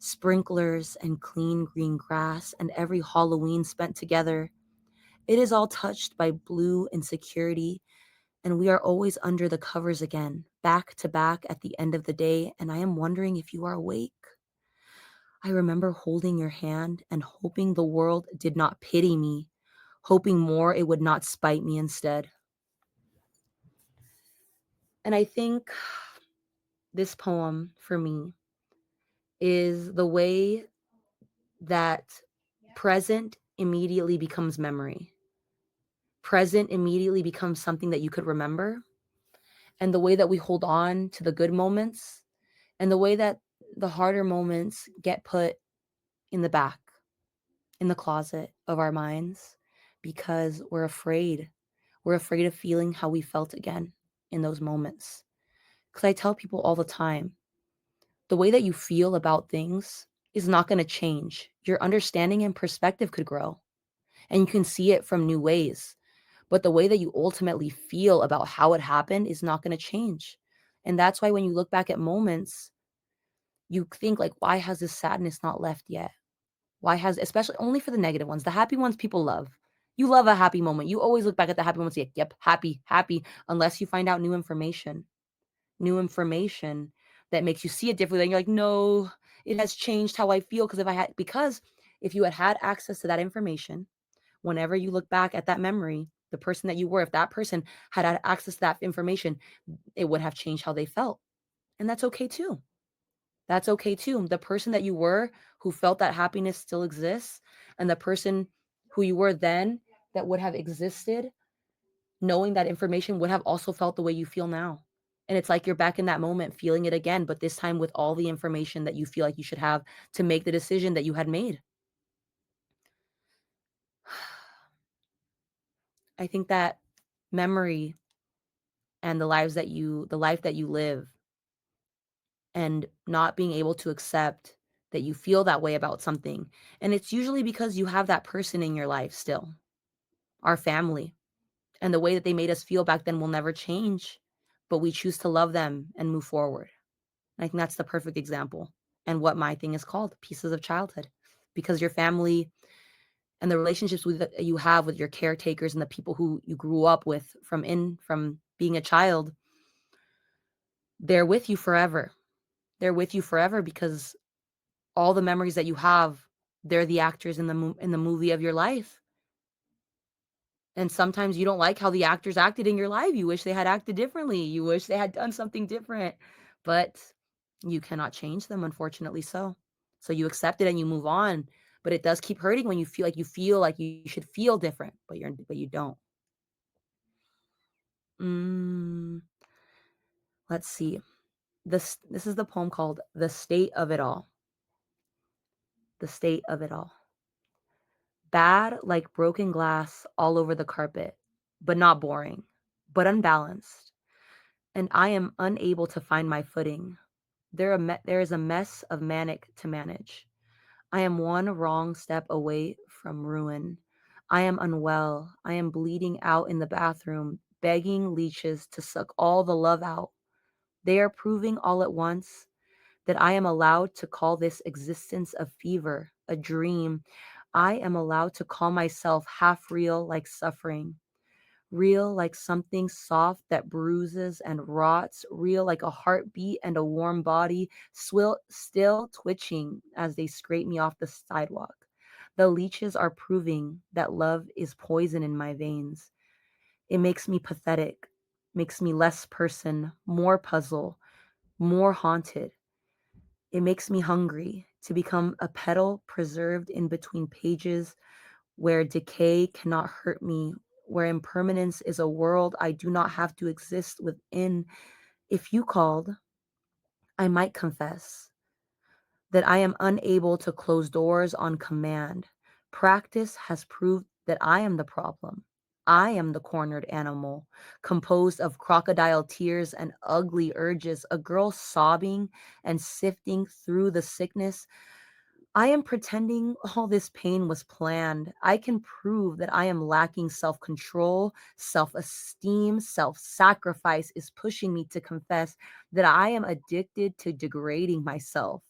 Sprinklers and clean green grass and every Halloween spent together. It is all touched by blue insecurity, and we are always under the covers again, back to back at the end of the day, and I am wondering if you are awake. I remember holding your hand and hoping the world did not pity me, hoping more it would not spite me instead. And I think this poem for me is the way that present immediately becomes memory. Present immediately becomes something that you could remember. And the way that we hold on to the good moments and the way that the harder moments get put in the back, in the closet of our minds, because we're afraid. We're afraid of feeling how we felt again in those moments. Because I tell people all the time, the way that you feel about things is not going to change. Your understanding and perspective could grow. and you can see it from new ways. But the way that you ultimately feel about how it happened is not going to change. And that's why when you look back at moments, you think like, why has this sadness not left yet? Why has, especially only for the negative ones, the happy ones people love. You love a happy moment. You always look back at the happy moments, like, yep, happy, happy, unless you find out new information that makes you see it differently. Then you're like, no, it has changed how I feel. Because if you had access to that information, whenever you look back at that memory, the person that you were, if that person had access to that information, it would have changed how they felt. And that's okay too. That's okay too. The person that you were who felt that happiness still exists, and the person who you were then that would have existed, knowing that information would have also felt the way you feel now. And it's like you're back in that moment feeling it again, but this time with all the information that you feel like you should have to make the decision that you had made. I think that memory and the life that you live and not being able to accept that you feel that way about something. And it's usually because you have that person in your life still, our family. And the way that they made us feel back then will never change, but we choose to love them and move forward. I think that's the perfect example. And what my thing is called pieces of childhood. Because your family and the relationships that you have with your caretakers and the people who you grew up with from being a child, they're with you forever. They're with you forever because all the memories that you have, they're the actors in the movie of your life. And sometimes you don't like how the actors acted in your life. You wish they had acted differently. You wish they had done something different. But you cannot change them, unfortunately so. So you accept it and you move on. But it does keep hurting when you feel like you should feel different, but you don't. Mm, let's see. This is the poem called "The State of It All." The state of it all. Bad like broken glass all over the carpet, but not boring, but unbalanced. And I am unable to find my footing. There is a mess of manic to manage. I am one wrong step away from ruin. I am unwell. I am bleeding out in the bathroom, begging leeches to suck all the love out. They are proving all at once that I am allowed to call this existence a fever, a dream. I am allowed to call myself half real like suffering. Real like something soft that bruises and rots, real like a heartbeat and a warm body, still twitching as they scrape me off the sidewalk. The leeches are proving that love is poison in my veins. It makes me pathetic, makes me less person, more puzzle, more haunted. It makes me hungry to become a petal preserved in between pages where decay cannot hurt me, where impermanence is a world I do not have to exist within. If you called, I might confess that I am unable to close doors on command. Practice has proved that I am the problem. I am the cornered animal, composed of crocodile tears and ugly urges, a girl sobbing and sifting through the sickness. I am pretending all this pain was planned. I can prove that I am lacking self control, self esteem, self sacrifice is pushing me to confess that I am addicted to degrading myself.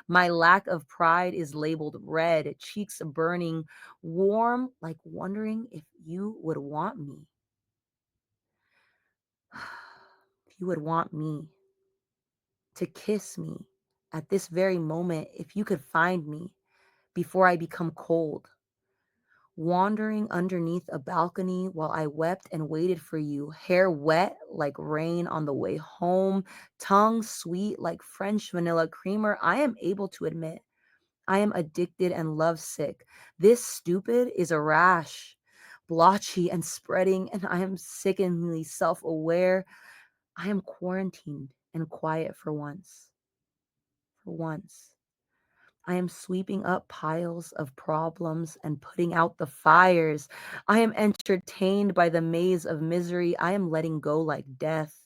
My lack of pride is labeled red, cheeks burning, warm, like wondering if you would want me. If you would want me to kiss me at this very moment, if you could find me before I become cold wandering underneath a balcony while I wept and waited for you, hair wet like rain on the way home, tongue sweet like French vanilla creamer, I am able to admit I am addicted and lovesick. This stupid is a rash, blotchy and spreading, and I am sickeningly self aware. I am quarantined and quiet for once. For once. I am sweeping up piles of problems and putting out the fires. I am entertained by the maze of misery. I am letting go like death.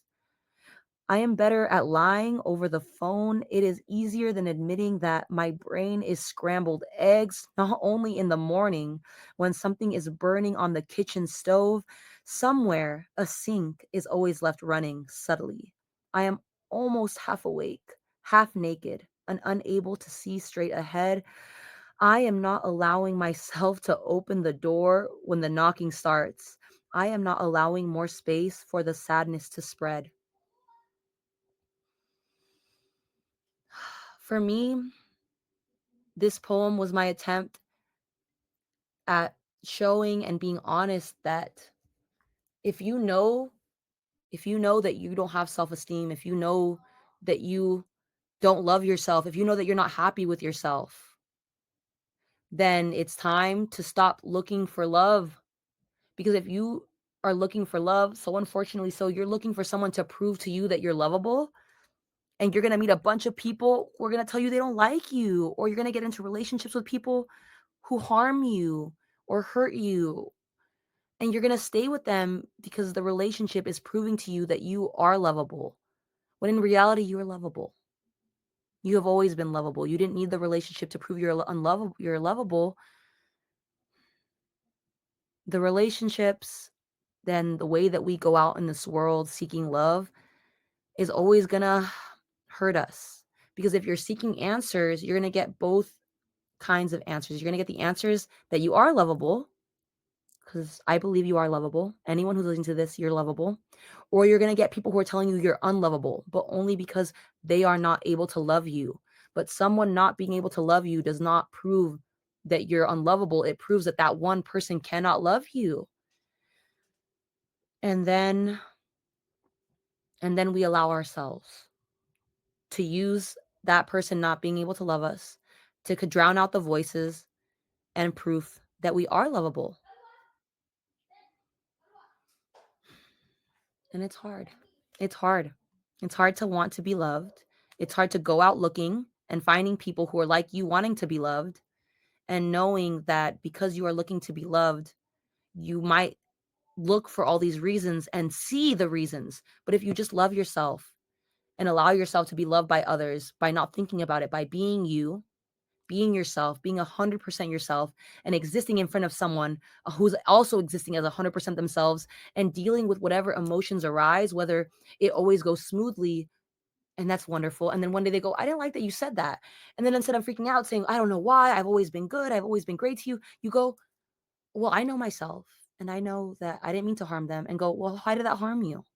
I am better at lying over the phone. It is easier than admitting that my brain is scrambled eggs, not only in the morning when something is burning on the kitchen stove. Somewhere, a sink is always left running subtly. I am almost half awake, half naked, and unable to see straight ahead. I am not allowing myself to open the door when the knocking starts. I am not allowing more space for the sadness to spread. For me, this poem was my attempt at showing and being honest that if you know, if you know that you don't have self-esteem, if you know that you don't love yourself, if you know that you're not happy with yourself, then it's time to stop looking for love. Because if you are looking for love, so unfortunately, so you're looking for someone to prove to you that you're lovable, and you're going to meet a bunch of people who are going to tell you they don't like you, or you're going to get into relationships with people who harm you or hurt you, and you're going to stay with them because the relationship is proving to you that you are lovable, when in reality you are lovable. You have always been lovable. You didn't need the relationship to prove you're lovable. The relationships, then the way that we go out in this world seeking love is always going to hurt us, because if you're seeking answers, you're going to get both kinds of answers. You're going to get the answers that you are lovable, because I believe you are lovable. Anyone who's listening to this, you're lovable. Or you're going to get people who are telling you you're unlovable, but only because they are not able to love you. But someone not being able to love you does not prove that you're unlovable. It proves that that one person cannot love you. And then we allow ourselves to use that person not being able to love us to could drown out the voices and proof that we are lovable. And it's hard. It's hard. It's hard to want to be loved. It's hard to go out looking and finding people who are like you wanting to be loved, and knowing that because you are looking to be loved, you might look for all these reasons and see the reasons. But if you just love yourself and allow yourself to be loved by others by not thinking about it, by being you, being yourself, being 100% yourself, and existing in front of someone who's also existing as 100% themselves, and dealing with whatever emotions arise, whether it always goes smoothly, and that's wonderful. And then one day they go, I didn't like that you said that. And then instead of freaking out saying, I don't know why, I've always been good, I've always been great to you, you go, well, I know myself, and I know that I didn't mean to harm them, and go, well, why did that harm you?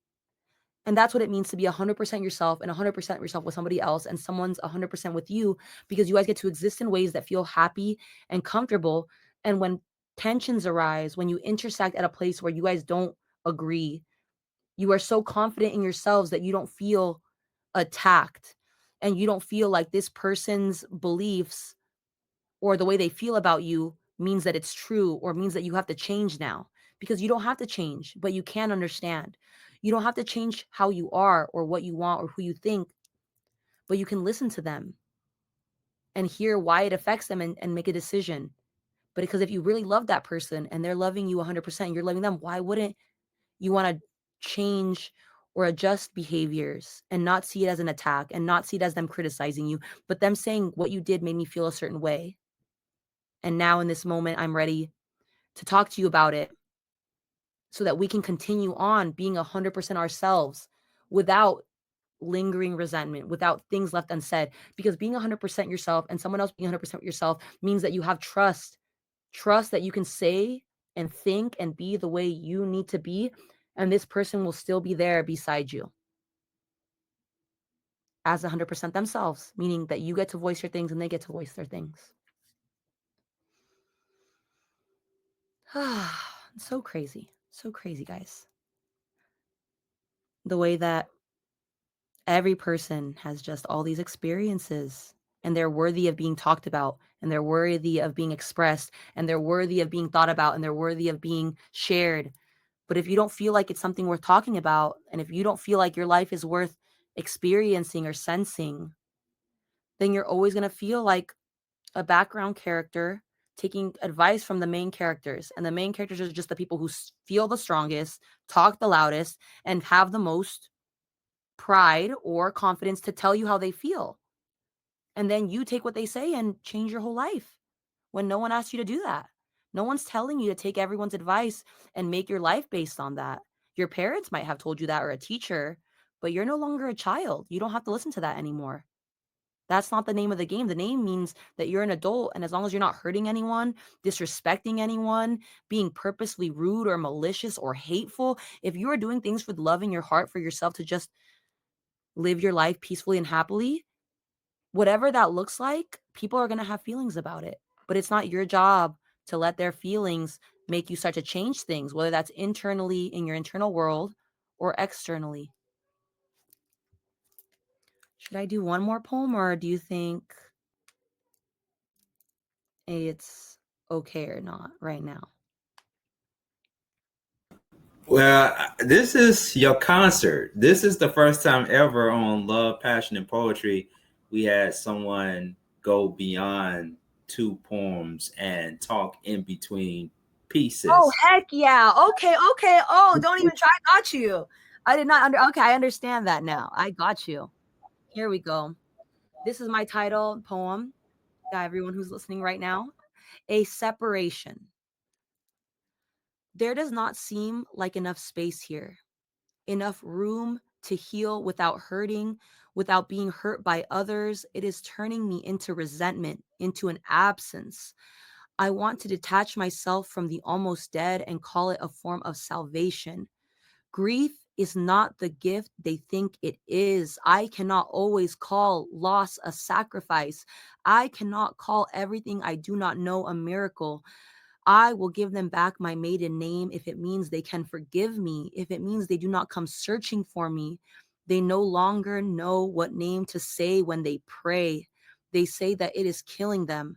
And that's what it means to be 100% yourself and 100% yourself with somebody else, and someone's 100% with you, because you guys get to exist in ways that feel happy and comfortable. And when tensions arise, when you intersect at a place where you guys don't agree, you are so confident in yourselves that you don't feel attacked, and you don't feel like this person's beliefs or the way they feel about you means that it's true or means that you have to change now, because you don't have to change, but you can understand. You don't have to change how you are or what you want or who you think, but you can listen to them and hear why it affects them, and make a decision. But because if you really love that person and they're loving you 100%, you're loving them, why wouldn't you want to change or adjust behaviors and not see it as an attack and not see it as them criticizing you, but them saying what you did made me feel a certain way. And now in this moment, I'm ready to talk to you about it so that we can continue on being 100% ourselves without lingering resentment, without things left unsaid. Because being 100% yourself and someone else being 100% yourself means that you have trust that you can say and think and be the way you need to be. And this person will still be there beside you as 100% themselves, meaning that you get to voice your things and they get to voice their things. So crazy. So crazy, guys. The way that every person has just all these experiences, and they're worthy of being talked about, and they're worthy of being expressed, and they're worthy of being thought about, and they're worthy of being shared. But if you don't feel like it's something worth talking about, and if you don't feel like your life is worth experiencing or sensing, then you're always going to feel like a background character taking advice from the main characters. And the main characters are just the people who feel the strongest, talk the loudest, and have the most pride or confidence to tell you how they feel. And then you take what they say and change your whole life when no one asks you to do that. No one's telling you to take everyone's advice and make your life based on that. Your parents might have told you that or a teacher, but you're no longer a child. You don't have to listen to that anymore. That's not the name of the game. The name means that you're an adult, and as long as you're not hurting anyone, disrespecting anyone, being purposely rude or malicious or hateful, if you are doing things with love in your heart for yourself to just live your life peacefully and happily, whatever that looks like, people are going to have feelings about it. But it's not your job to let their feelings make you start to change things, whether that's internally in your internal world or externally. Should I do one more poem, or do you think it's okay or not right now? Well, this is your concert. This is the first time ever on Love, Passion, and Poetry we had someone go beyond two poems and talk in between Oh, pieces. heck yeah. Okay, okay. Oh, don't even try. I got you. I did not okay, I understand that now. I got you. Here we go. This is my title poem. Yeah, everyone who's listening right now. A separation. There does not seem like enough space here, enough room to heal without hurting, without being hurt by others. It is turning me into resentment, into an absence. I want to detach myself from the almost dead and call it a form of salvation. Grief is not the gift they think it is. I cannot always call loss a sacrifice. I cannot call everything I do not know a miracle. I will give them back my maiden name if it means they can forgive me, if it means they do not come searching for me. They no longer know what name to say when they pray. They say that it is killing them.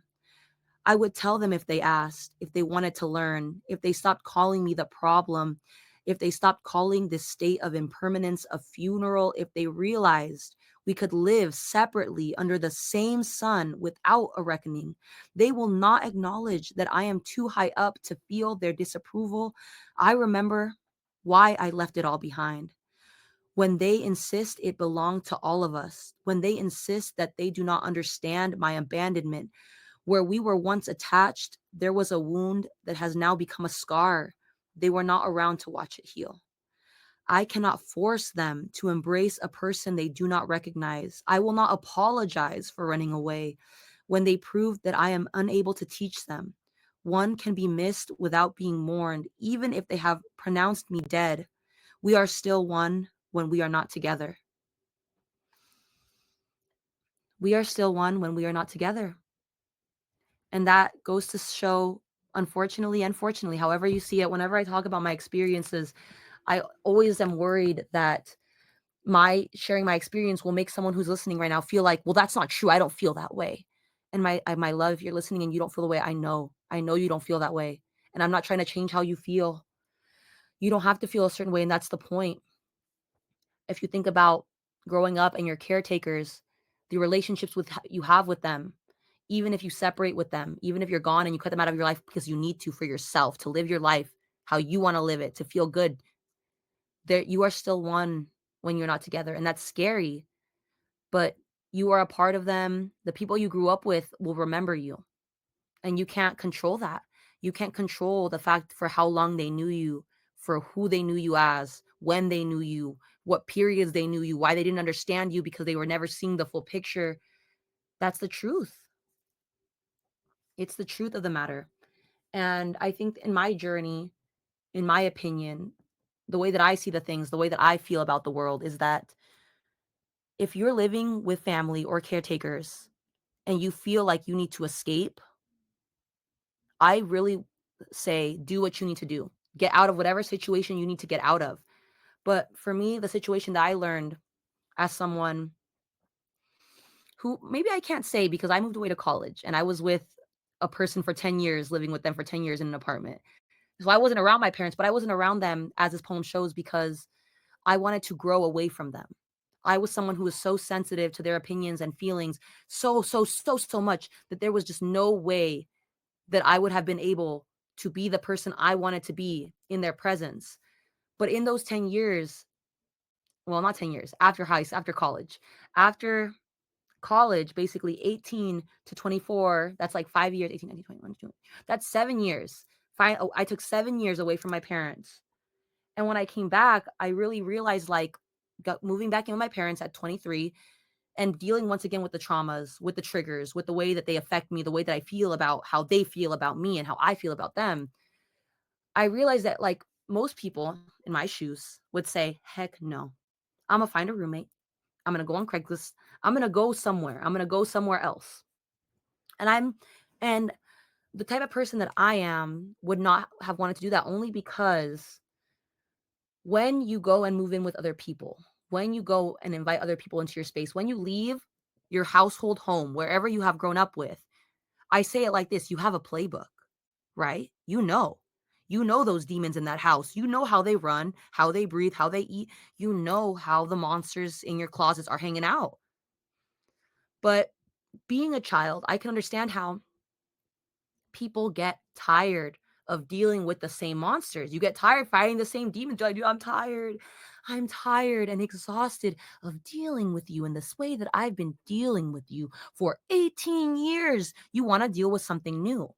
I would tell them if they asked, if they wanted to learn, if they stopped calling me the problem, if they stopped calling this state of impermanence a funeral, if they realized we could live separately under the same sun without a reckoning. They will not acknowledge that I am too high up to feel their disapproval. I remember why I left it all behind. When they insist it belonged to all of us, when they insist that they do not understand my abandonment, where we were once attached, there was a wound that has now become a scar. They were not around to watch it heal. I cannot force them to embrace a person they do not recognize. I will not apologize for running away when they prove that I am unable to teach them. One can be missed without being mourned, even if they have pronounced me dead. We are still one when we are not together. We are still one when we are not together. And that goes to show, unfortunately, however you see it, whenever I talk about my experiences, I always am worried that my sharing my experience will make someone who's listening right now feel like, well, that's not true. I don't feel that way. And my love, if you're listening and you don't feel the way I know you don't feel that way. And I'm not trying to change how you feel. You don't have to feel a certain way. And that's the point. If you think about growing up and your caretakers, the relationships you have with them, even if you separate with them, even if you're gone and you cut them out of your life because you need to for yourself to live your life how you want to live it, to feel good, there you are still one when you're not together. And that's scary, but you are a part of them. The people you grew up with will remember you, and you can't control that. You can't control the fact for how long they knew you, for who they knew you as, when they knew you, what periods they knew you, why they didn't understand you because they were never seeing the full picture. That's the truth. It's the truth of the matter. And I think in my journey, in my opinion, the way that I see the things, the way that I feel about the world is that if you're living with family or caretakers and you feel like you need to escape, I really say do what you need to do. Get out of whatever situation you need to get out of. But for me, the situation that I learned as someone who maybe I can't say because I moved away to college and I was with a person for 10 years, living with them for 10 years in an apartment. So I wasn't around my parents, but I wasn't around them, as this poem shows, because I wanted to grow away from them. I was someone who was so sensitive to their opinions and feelings, so much that there was just no way that I would have been able to be the person I wanted to be in their presence. But in those 10 years, well, not 10 years, after college. After college, basically 18 to 24, that's like 5 years, 18, 19, 21, 22. That's 7 years. I took 7 years away from my parents. And when I came back, I really realized, like, moving back in with my parents at 23 and dealing once again with the traumas, with the triggers, with the way that they affect me, the way that I feel about how they feel about me and how I feel about them. I realized that, like, most people in my shoes would say, heck no, I'm gonna find a roommate. I'm gonna go on Craigslist. I'm gonna go somewhere. I'm gonna go somewhere else. And and the type of person that I am would not have wanted to do that, only because when you go and move in with other people, when you go and invite other people into your space, when you leave your household home, wherever you have grown up with, I say it like this: you have a playbook, right? You know those demons in that house. You know how they run, how they breathe, how they eat. You know how the monsters in your closets are hanging out. But being a child, I can understand how people get tired of dealing with the same monsters. You get tired fighting the same demons. You're like, "Dude, I'm tired. I'm tired and exhausted of dealing with you in this way that I've been dealing with you for 18 years." You want to deal with something new.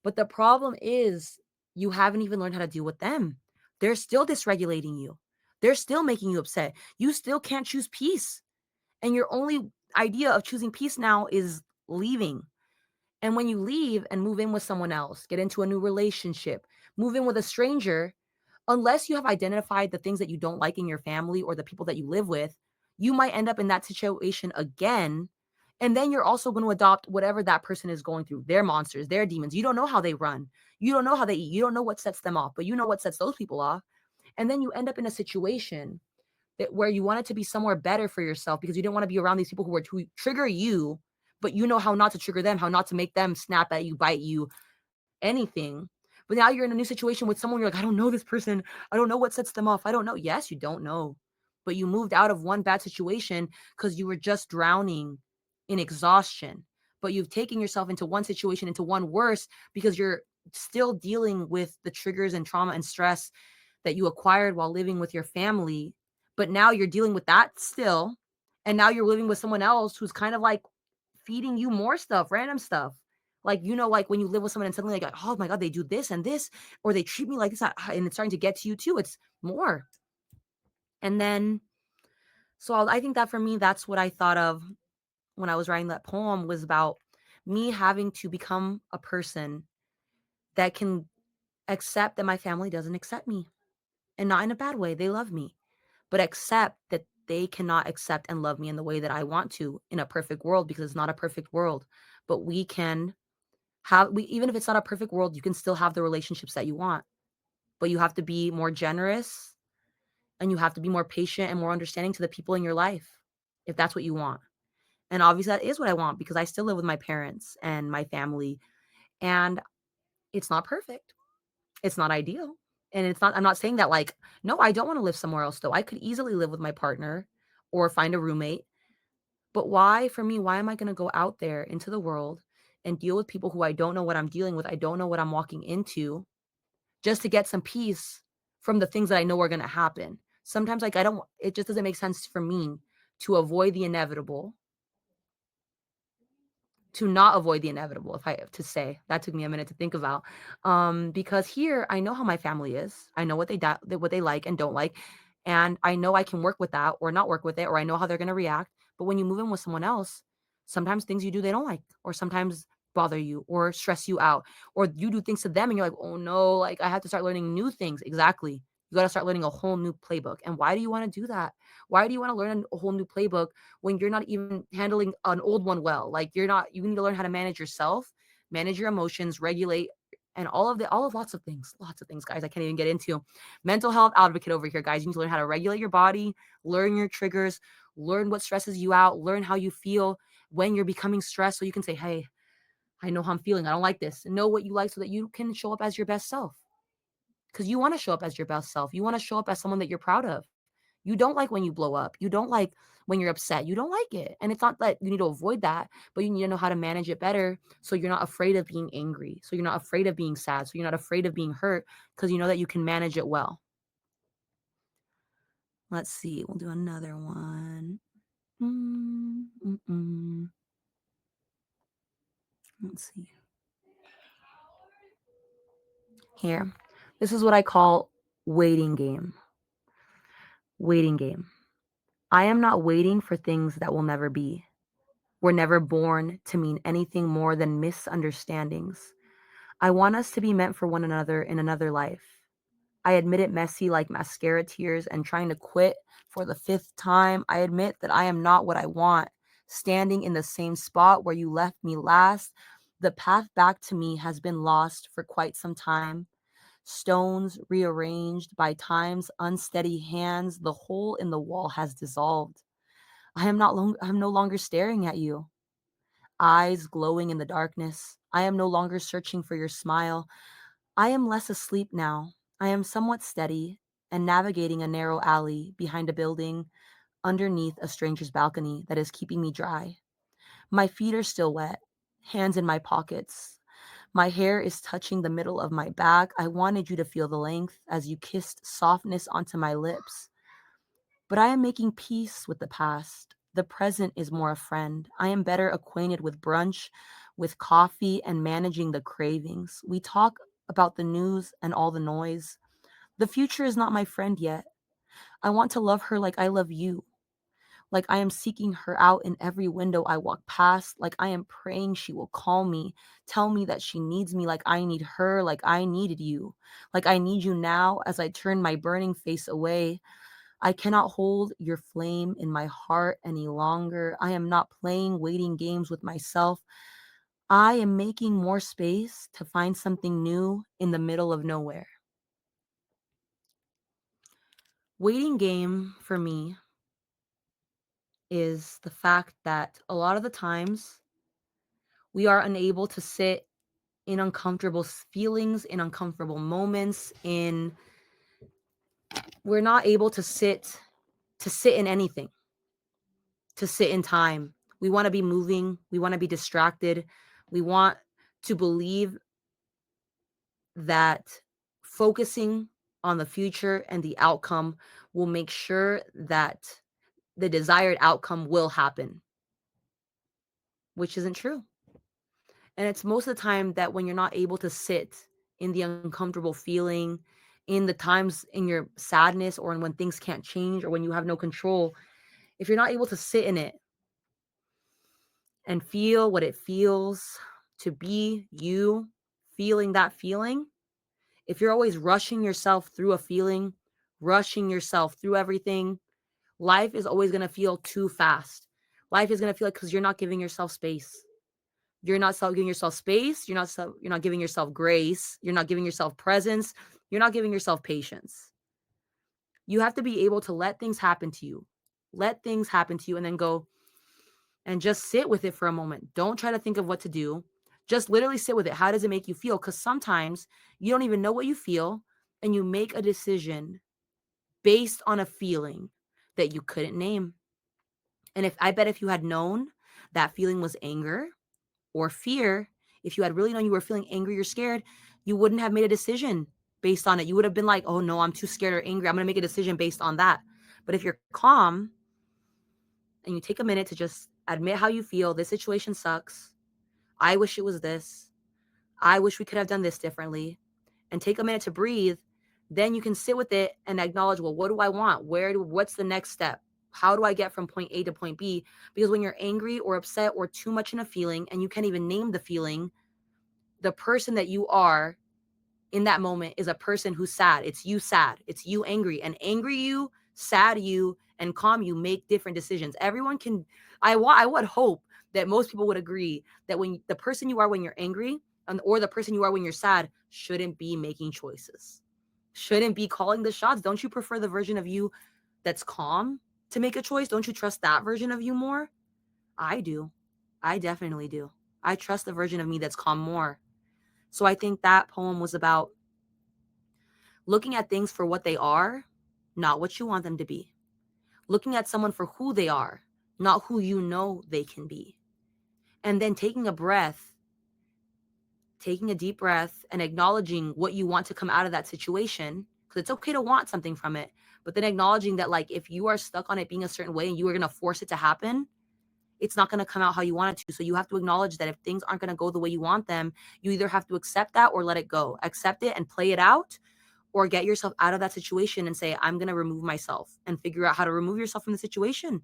But the problem is, you haven't even learned how to deal with them. They're still dysregulating you. They're still making you upset. You still can't choose peace. And your only idea of choosing peace now is leaving. And when you leave and move in with someone else, get into a new relationship, move in with a stranger, unless you have identified the things that you don't like in your family or the people that you live with, you might end up in that situation again. And then you're also going to adopt whatever that person is going through, their monsters, their demons. You don't know how they run. You don't know how they eat. You don't know what sets them off, but you know what sets those people off. And then you end up in a situation where you wanted to be somewhere better for yourself because you didn't want to be around these people who were to trigger you, but you know how not to trigger them, how not to make them snap at you, bite you, anything. But now you're in a new situation with someone, you're like, I don't know this person. I don't know what sets them off. I don't know. Yes, you don't know. But you moved out of one bad situation because you were just drowning in exhaustion. But you've taken yourself into one situation, into one worse, because you're still dealing with the triggers and trauma and stress that you acquired while living with your family. But now you're dealing with that still. And now you're living with someone else who's kind of like feeding you more stuff, random stuff. Like, like when you live with someone and suddenly like, oh my God, they do this and this, or they treat me like this, and it's starting to get to you too. It's more. And then, so I think that for me, that's what I thought of when I was writing that poem, was about me having to become a person that can accept that my family doesn't accept me, and not in a bad way. They love me, but accept that they cannot accept and love me in the way that I want to in a perfect world, because it's not a perfect world. But we even if it's not a perfect world, you can still have the relationships that you want. But you have to be more generous, and you have to be more patient and more understanding to the people in your life, if that's what you want. And obviously that is what I want, because I still live with my parents and my family, and it's not perfect. It's not ideal. And I'm not saying that, like, no, I don't want to live somewhere else though. I could easily live with my partner or find a roommate. But why, for me, why am I going to go out there into the world and deal with people who I don't know what I'm dealing with? I don't know what I'm walking into, just to get some peace from the things that I know are going to happen. Sometimes, like, it just doesn't make sense for me to avoid the inevitable, to not avoid the inevitable, if I have to say. That took me a minute to think about. Because here I know how my family is. I know what they like and don't like. And I know I can work with that or not work with it, or I know how they're going to react. But when you move in with someone else, sometimes things you do they don't like, or sometimes bother you or stress you out, or you do things to them and you're like, oh no, like I have to start learning new things. Exactly. You got to start learning a whole new playbook. And why do you want to do that? Why do you want to learn a whole new playbook when you're not even handling an old one well? Like, you need to learn how to manage yourself, manage your emotions, regulate, and all of lots of things, guys. I can't even get into. Mental health advocate over here, guys. You need to learn how to regulate your body, learn your triggers, learn what stresses you out, learn how you feel when you're becoming stressed, so you can say, hey, I know how I'm feeling. I don't like this. Know what you like so that you can show up as your best self. Because you want to show up as your best self. You want to show up as someone that you're proud of. You don't like when you blow up. You don't like when you're upset. You don't like it. And it's not that you need to avoid that, but you need to know how to manage it better, so you're not afraid of being angry. So you're not afraid of being sad. So you're not afraid of being hurt, because you know that you can manage it well. Let's see. We'll do another one. Mm, mm, mm. Let's see. Here. This is what I call waiting game. Waiting game. I am not waiting for things that will never be. We're never born to mean anything more than misunderstandings. I want us to be meant for one another in another life. I admit it messy like mascara tears and trying to quit for the fifth time. I admit that I am not what I want, standing in the same spot where you left me last. The path back to me has been lost for quite some time. Stones rearranged by time's unsteady hands, the hole in the wall has dissolved. I am no longer staring at you, eyes glowing in the darkness. I am no longer searching for your smile. I am less asleep now. I am somewhat steady and navigating a narrow alley behind a building underneath a stranger's balcony that is keeping me dry. My feet are still wet, hands in my pockets. My hair is touching the middle of my back. I wanted you to feel the length as you kissed softness onto my lips. But I am making peace with the past. The present is more a friend. I am better acquainted with brunch, with coffee, and managing the cravings. We talk about the news and all the noise. The future is not my friend yet. I want to love her like I love you, like I am seeking her out in every window I walk past, like I am praying she will call me, tell me that she needs me, like I need her, like I needed you, like I need you now as I turn my burning face away. I cannot hold your flame in my heart any longer. I am not playing waiting games with myself. I am making more space to find something new in the middle of nowhere. Waiting game for me is the fact that a lot of the times we are unable to sit in uncomfortable feelings, in uncomfortable moments, in we're not able to sit in anything, to sit in time. We want to be moving, we want to be distracted. We want to believe that focusing on the future and the outcome will make sure that the desired outcome will happen, which isn't true. And it's most of the time that when you're not able to sit in the uncomfortable feeling, in the times in your sadness or when things can't change or when you have no control, if you're not able to sit in it and feel what it feels to be you, feeling that feeling, if you're always rushing yourself through a feeling, rushing yourself through everything, life is always going to feel too fast. Life is going to feel like because you're not giving yourself space. You're not giving yourself space. You're not giving yourself grace. You're not giving yourself presence. You're not giving yourself patience. You have to be able to let things happen to you. Let things happen to you and then go and just sit with it for a moment. Don't try to think of what to do. Just literally sit with it. How does it make you feel? Because sometimes you don't even know what you feel and you make a decision based on a feeling that you couldn't name. And if I bet if you had known that feeling was anger, or fear, if you had really known you were feeling angry or scared, you wouldn't have made a decision based on it. You would have been like, oh no, I'm too scared or angry. I'm going to make a decision based on that. But if you're calm and you take a minute to just admit how you feel, this situation sucks. I wish it was this. I wish we could have done this differently. And take a minute to breathe. Then you can sit with it and acknowledge, well, what do I want? What's the next step? How do I get from point A to point B? Because when you're angry or upset or too much in a feeling and you can't even name the feeling, the person that you are in that moment is a person who's sad. It's you sad. It's you angry. And angry you, sad you, and calm you make different decisions. Everyone can I would hope that most people would agree that when the person you are when you're angry or the person you are when you're sad shouldn't be making choices. Shouldn't be calling the shots. Don't you prefer the version of you that's calm to make a choice? Don't you trust that version of you more? I do. I definitely do. I trust the version of me that's calm more. So I think that poem was about looking at things for what they are, not what you want them to be. Looking at someone for who they are, not who you know they can be. And then taking a breath, taking a deep breath and acknowledging what you want to come out of that situation. Because it's okay to want something from it. But then acknowledging that, like, if you are stuck on it being a certain way and you are going to force it to happen, it's not going to come out how you want it to. So you have to acknowledge that if things aren't going to go the way you want them, you either have to accept that or let it go. Accept it and play it out, or get yourself out of that situation and say, I'm going to remove myself, and figure out how to remove yourself from the situation.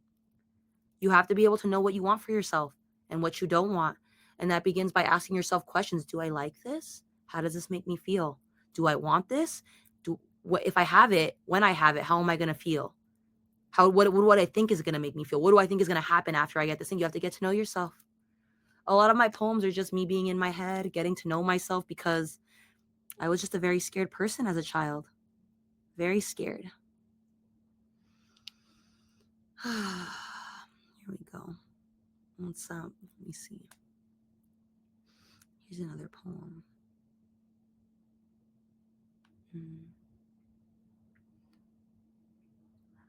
You have to be able to know what you want for yourself and what you don't want. And that begins by asking yourself questions. Do I like this? How does this make me feel? Do I want this? What if I have it, when I have it, how am I going to feel? What I think is going to make me feel? What do I think is going to happen after I get this thing? You have to get to know yourself. A lot of my poems are just me being in my head, getting to know myself, because I was just a very scared person as a child. Very scared. Here we go. What's up? Let me see. Here's another poem.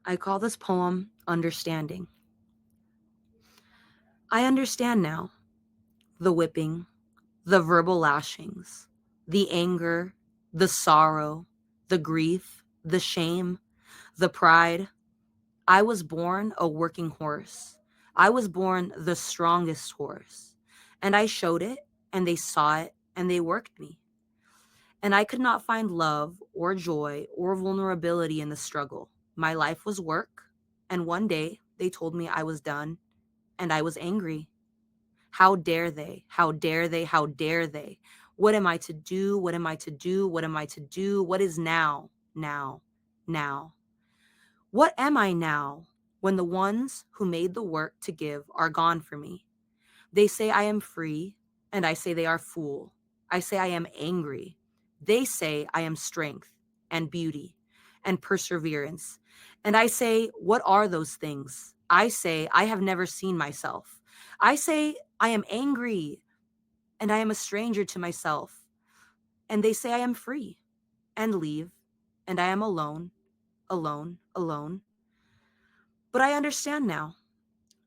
I call this poem Understanding. I understand now the whipping, the verbal lashings, the anger, the sorrow, the grief, the shame, the pride. I was born a working horse. I was born the strongest horse. And I showed it, and they saw it, and they worked me. And I could not find love or joy or vulnerability in the struggle. My life was work. And one day they told me I was done, and I was angry. How dare they? How dare they? How dare they? What am I to do? What am I to do? What am I to do? What is now? Now, now. What am I now when the ones who made the work to give are gone for me? They say I am free, and I say they are fool. I say I am angry. They say I am strength and beauty and perseverance. And I say, what are those things? I say I have never seen myself. I say I am angry, and I am a stranger to myself. And they say I am free, and leave, and I am alone, alone, alone. But I understand now,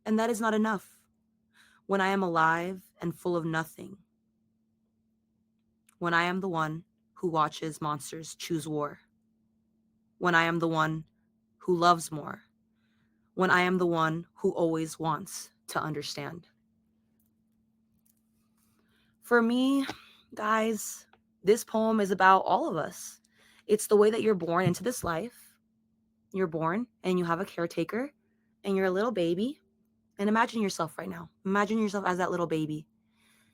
and that is not enough. When I am alive and full of nothing, when I am the one who watches monsters choose war, when I am the one who loves more, when I am the one who always wants to understand. For me, guys, this poem is about all of us. It's the way that you're born into this life. You're born and you have a caretaker, and you're a little baby. And imagine yourself right now. Imagine yourself as that little baby.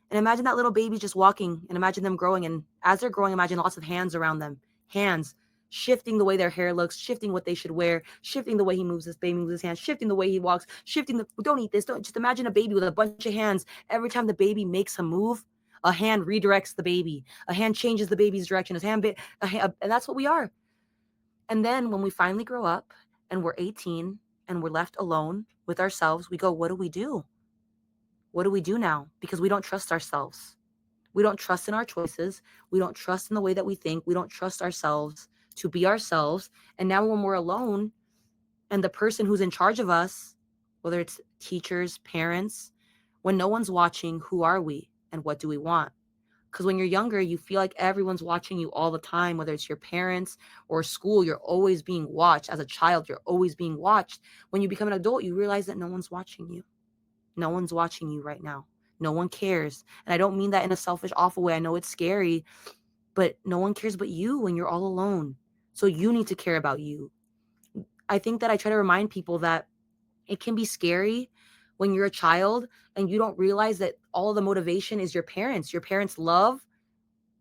And imagine that little baby just walking, and imagine them growing. And as they're growing, imagine lots of hands around them. Hands shifting the way their hair looks, shifting what they should wear, shifting the way he moves, this baby moves his hands, shifting the way he walks, shifting the, don't eat this, don't, just imagine a baby with a bunch of hands. Every time the baby makes a move, a hand redirects the baby. A hand changes the baby's direction. And that's what we are. And then when we finally grow up and we're 18 and we're left alone with ourselves, we go, what do we do? What do we do now? Because we don't trust ourselves. We don't trust in our choices. We don't trust in the way that we think. We don't trust ourselves to be ourselves. And now when we're alone, and the person who's in charge of us, whether it's teachers, parents, when no one's watching, who are we and what do we want? Because when you're younger, you feel like everyone's watching you all the time, whether it's your parents or school, you're always being watched. As a child, you're always being watched. When you become an adult, you realize that no one's watching you. No one's watching you right now. No one cares. And I don't mean that in a selfish, awful way. I know it's scary, but no one cares but you when you're all alone. So you need to care about you. I think that I try to remind people that it can be scary when you're a child and you don't realize that all of the motivation is your parents' love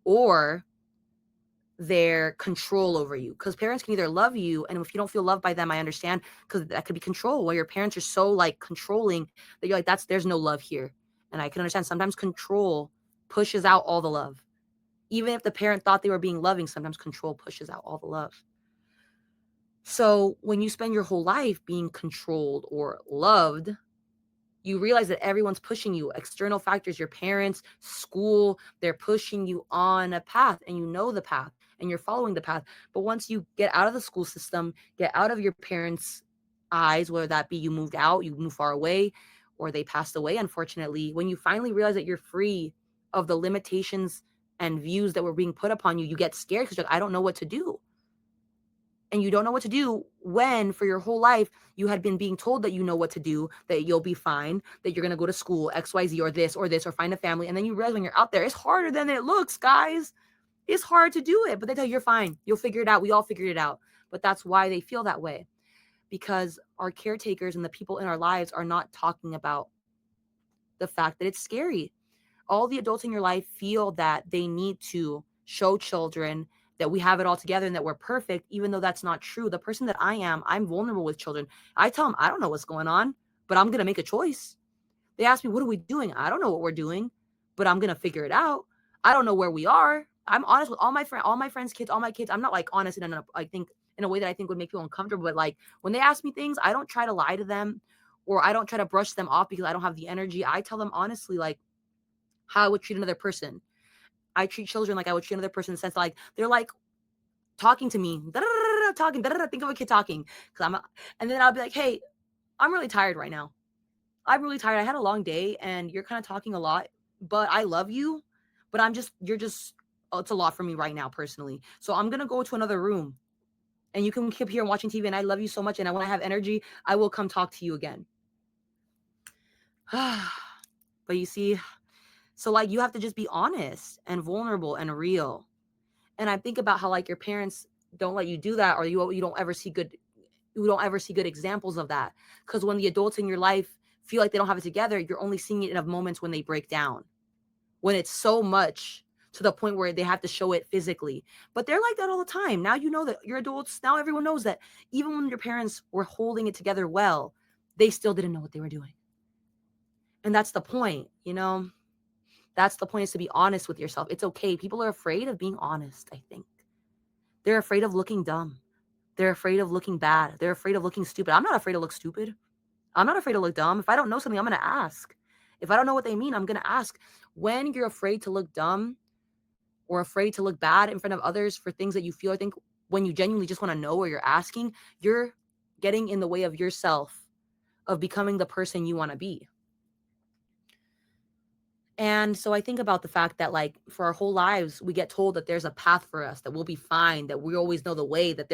or their control over you. Because parents can either love you, and if you don't feel loved by them, I understand, because that could be control, where your parents are so like controlling that you're like, there's no love here. And I can understand sometimes control pushes out all the love. Even if the parent thought they were being loving, sometimes control pushes out all the love. So when you spend your whole life being controlled or loved, you realize that everyone's pushing you, external factors, your parents, school, they're pushing you on a path, and you know the path and you're following the path. But once you get out of the school system, get out of your parents' eyes, whether that be you moved out, you moved far away, or they passed away, unfortunately, when you finally realize that you're free of the limitations and views that were being put upon you, you get scared because you're like, I don't know what to do. and you don't know what to do when for your whole life you had been being told that you know what to do, that you'll be fine, that you're going to go to school, XYZ, or this, or find a family. And then you realize when you're out there, it's harder than it looks, guys. It's hard to do it, but they tell you you're fine. You'll figure it out. We all figured it out. But that's why they feel that way, because our caretakers and the people in our lives are not talking about the fact that it's scary. All the adults in your life feel that they need to show children that we have it all together and that we're perfect, even though that's not true. The person that I am, I'm vulnerable with children. I tell them, I don't know what's going on, but I'm going to make a choice. They ask me, what are we doing? I don't know what we're doing, but I'm going to figure it out. I don't know where we are. I'm honest with all my friends' kids, all my kids. I'm not like honest in I think in a way that I think would make people uncomfortable. But like when they ask me things, I don't try to lie to them, or I don't try to brush them off because I don't have the energy. I tell them honestly, like how I would treat another person. I treat children like I would treat another person in the sense like they're like talking to me, talking, think of a kid talking, and then I'll be like, hey, I'm really tired right now. I'm really tired. I had a long day and you're kind of talking a lot, but I love you. But you're just, oh, it's a lot for me right now personally. So I'm going to go to another room and you can keep here watching TV. And I love you so much. And when I have energy, I will come talk to you again. But you see, so like you have to just be honest and vulnerable and real. And I think about how like your parents don't let you do that, or you don't ever see good examples of that. Because when the adults in your life feel like they don't have it together, you're only seeing it in moments when they break down, when it's so much to the point where they have to show it physically. But they're like that all the time. Now you know that you're adults. Now everyone knows that even when your parents were holding it together well, they still didn't know what they were doing. And that's the point, you know? That's the point, is to be honest with yourself. It's okay. People are afraid of being honest, I think. They're afraid of looking dumb. They're afraid of looking bad. They're afraid of looking stupid. I'm not afraid to look stupid. I'm not afraid to look dumb. If I don't know something, I'm going to ask. If I don't know what they mean, I'm going to ask. When you're afraid to look dumb or afraid to look bad in front of others for things that you feel, I think when you genuinely just want to know or you're asking, you're getting in the way of yourself, of becoming the person you want to be. And so I think about the fact that like for our whole lives, we get told that there's a path for us, that we'll be fine, that we always know the way, that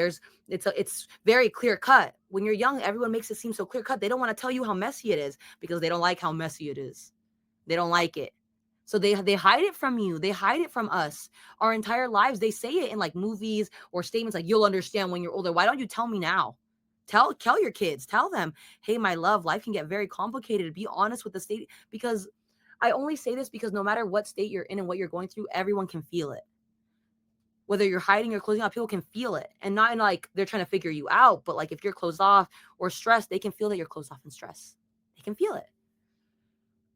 it's very clear cut. When you're young, everyone makes it seem so clear cut. They don't want to tell you how messy it is because they don't like how messy it is. They don't like it. So they hide it from you. They hide it from us. Our entire lives, they say it in like movies or statements like, you'll understand when you're older. Why don't you tell me now? Tell your kids, tell them, hey, my love, life can get very complicated. Be honest with the state, because I only say this because no matter what state you're in and what you're going through, everyone can feel it. Whether you're hiding or closing off, people can feel it. And not in like they're trying to figure you out, but like if you're closed off or stressed, they can feel that you're closed off and stressed. They can feel it.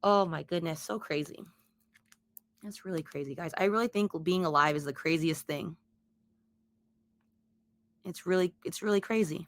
Oh my goodness, so crazy. That's really crazy, guys. I really think being alive is the craziest thing. It's really crazy.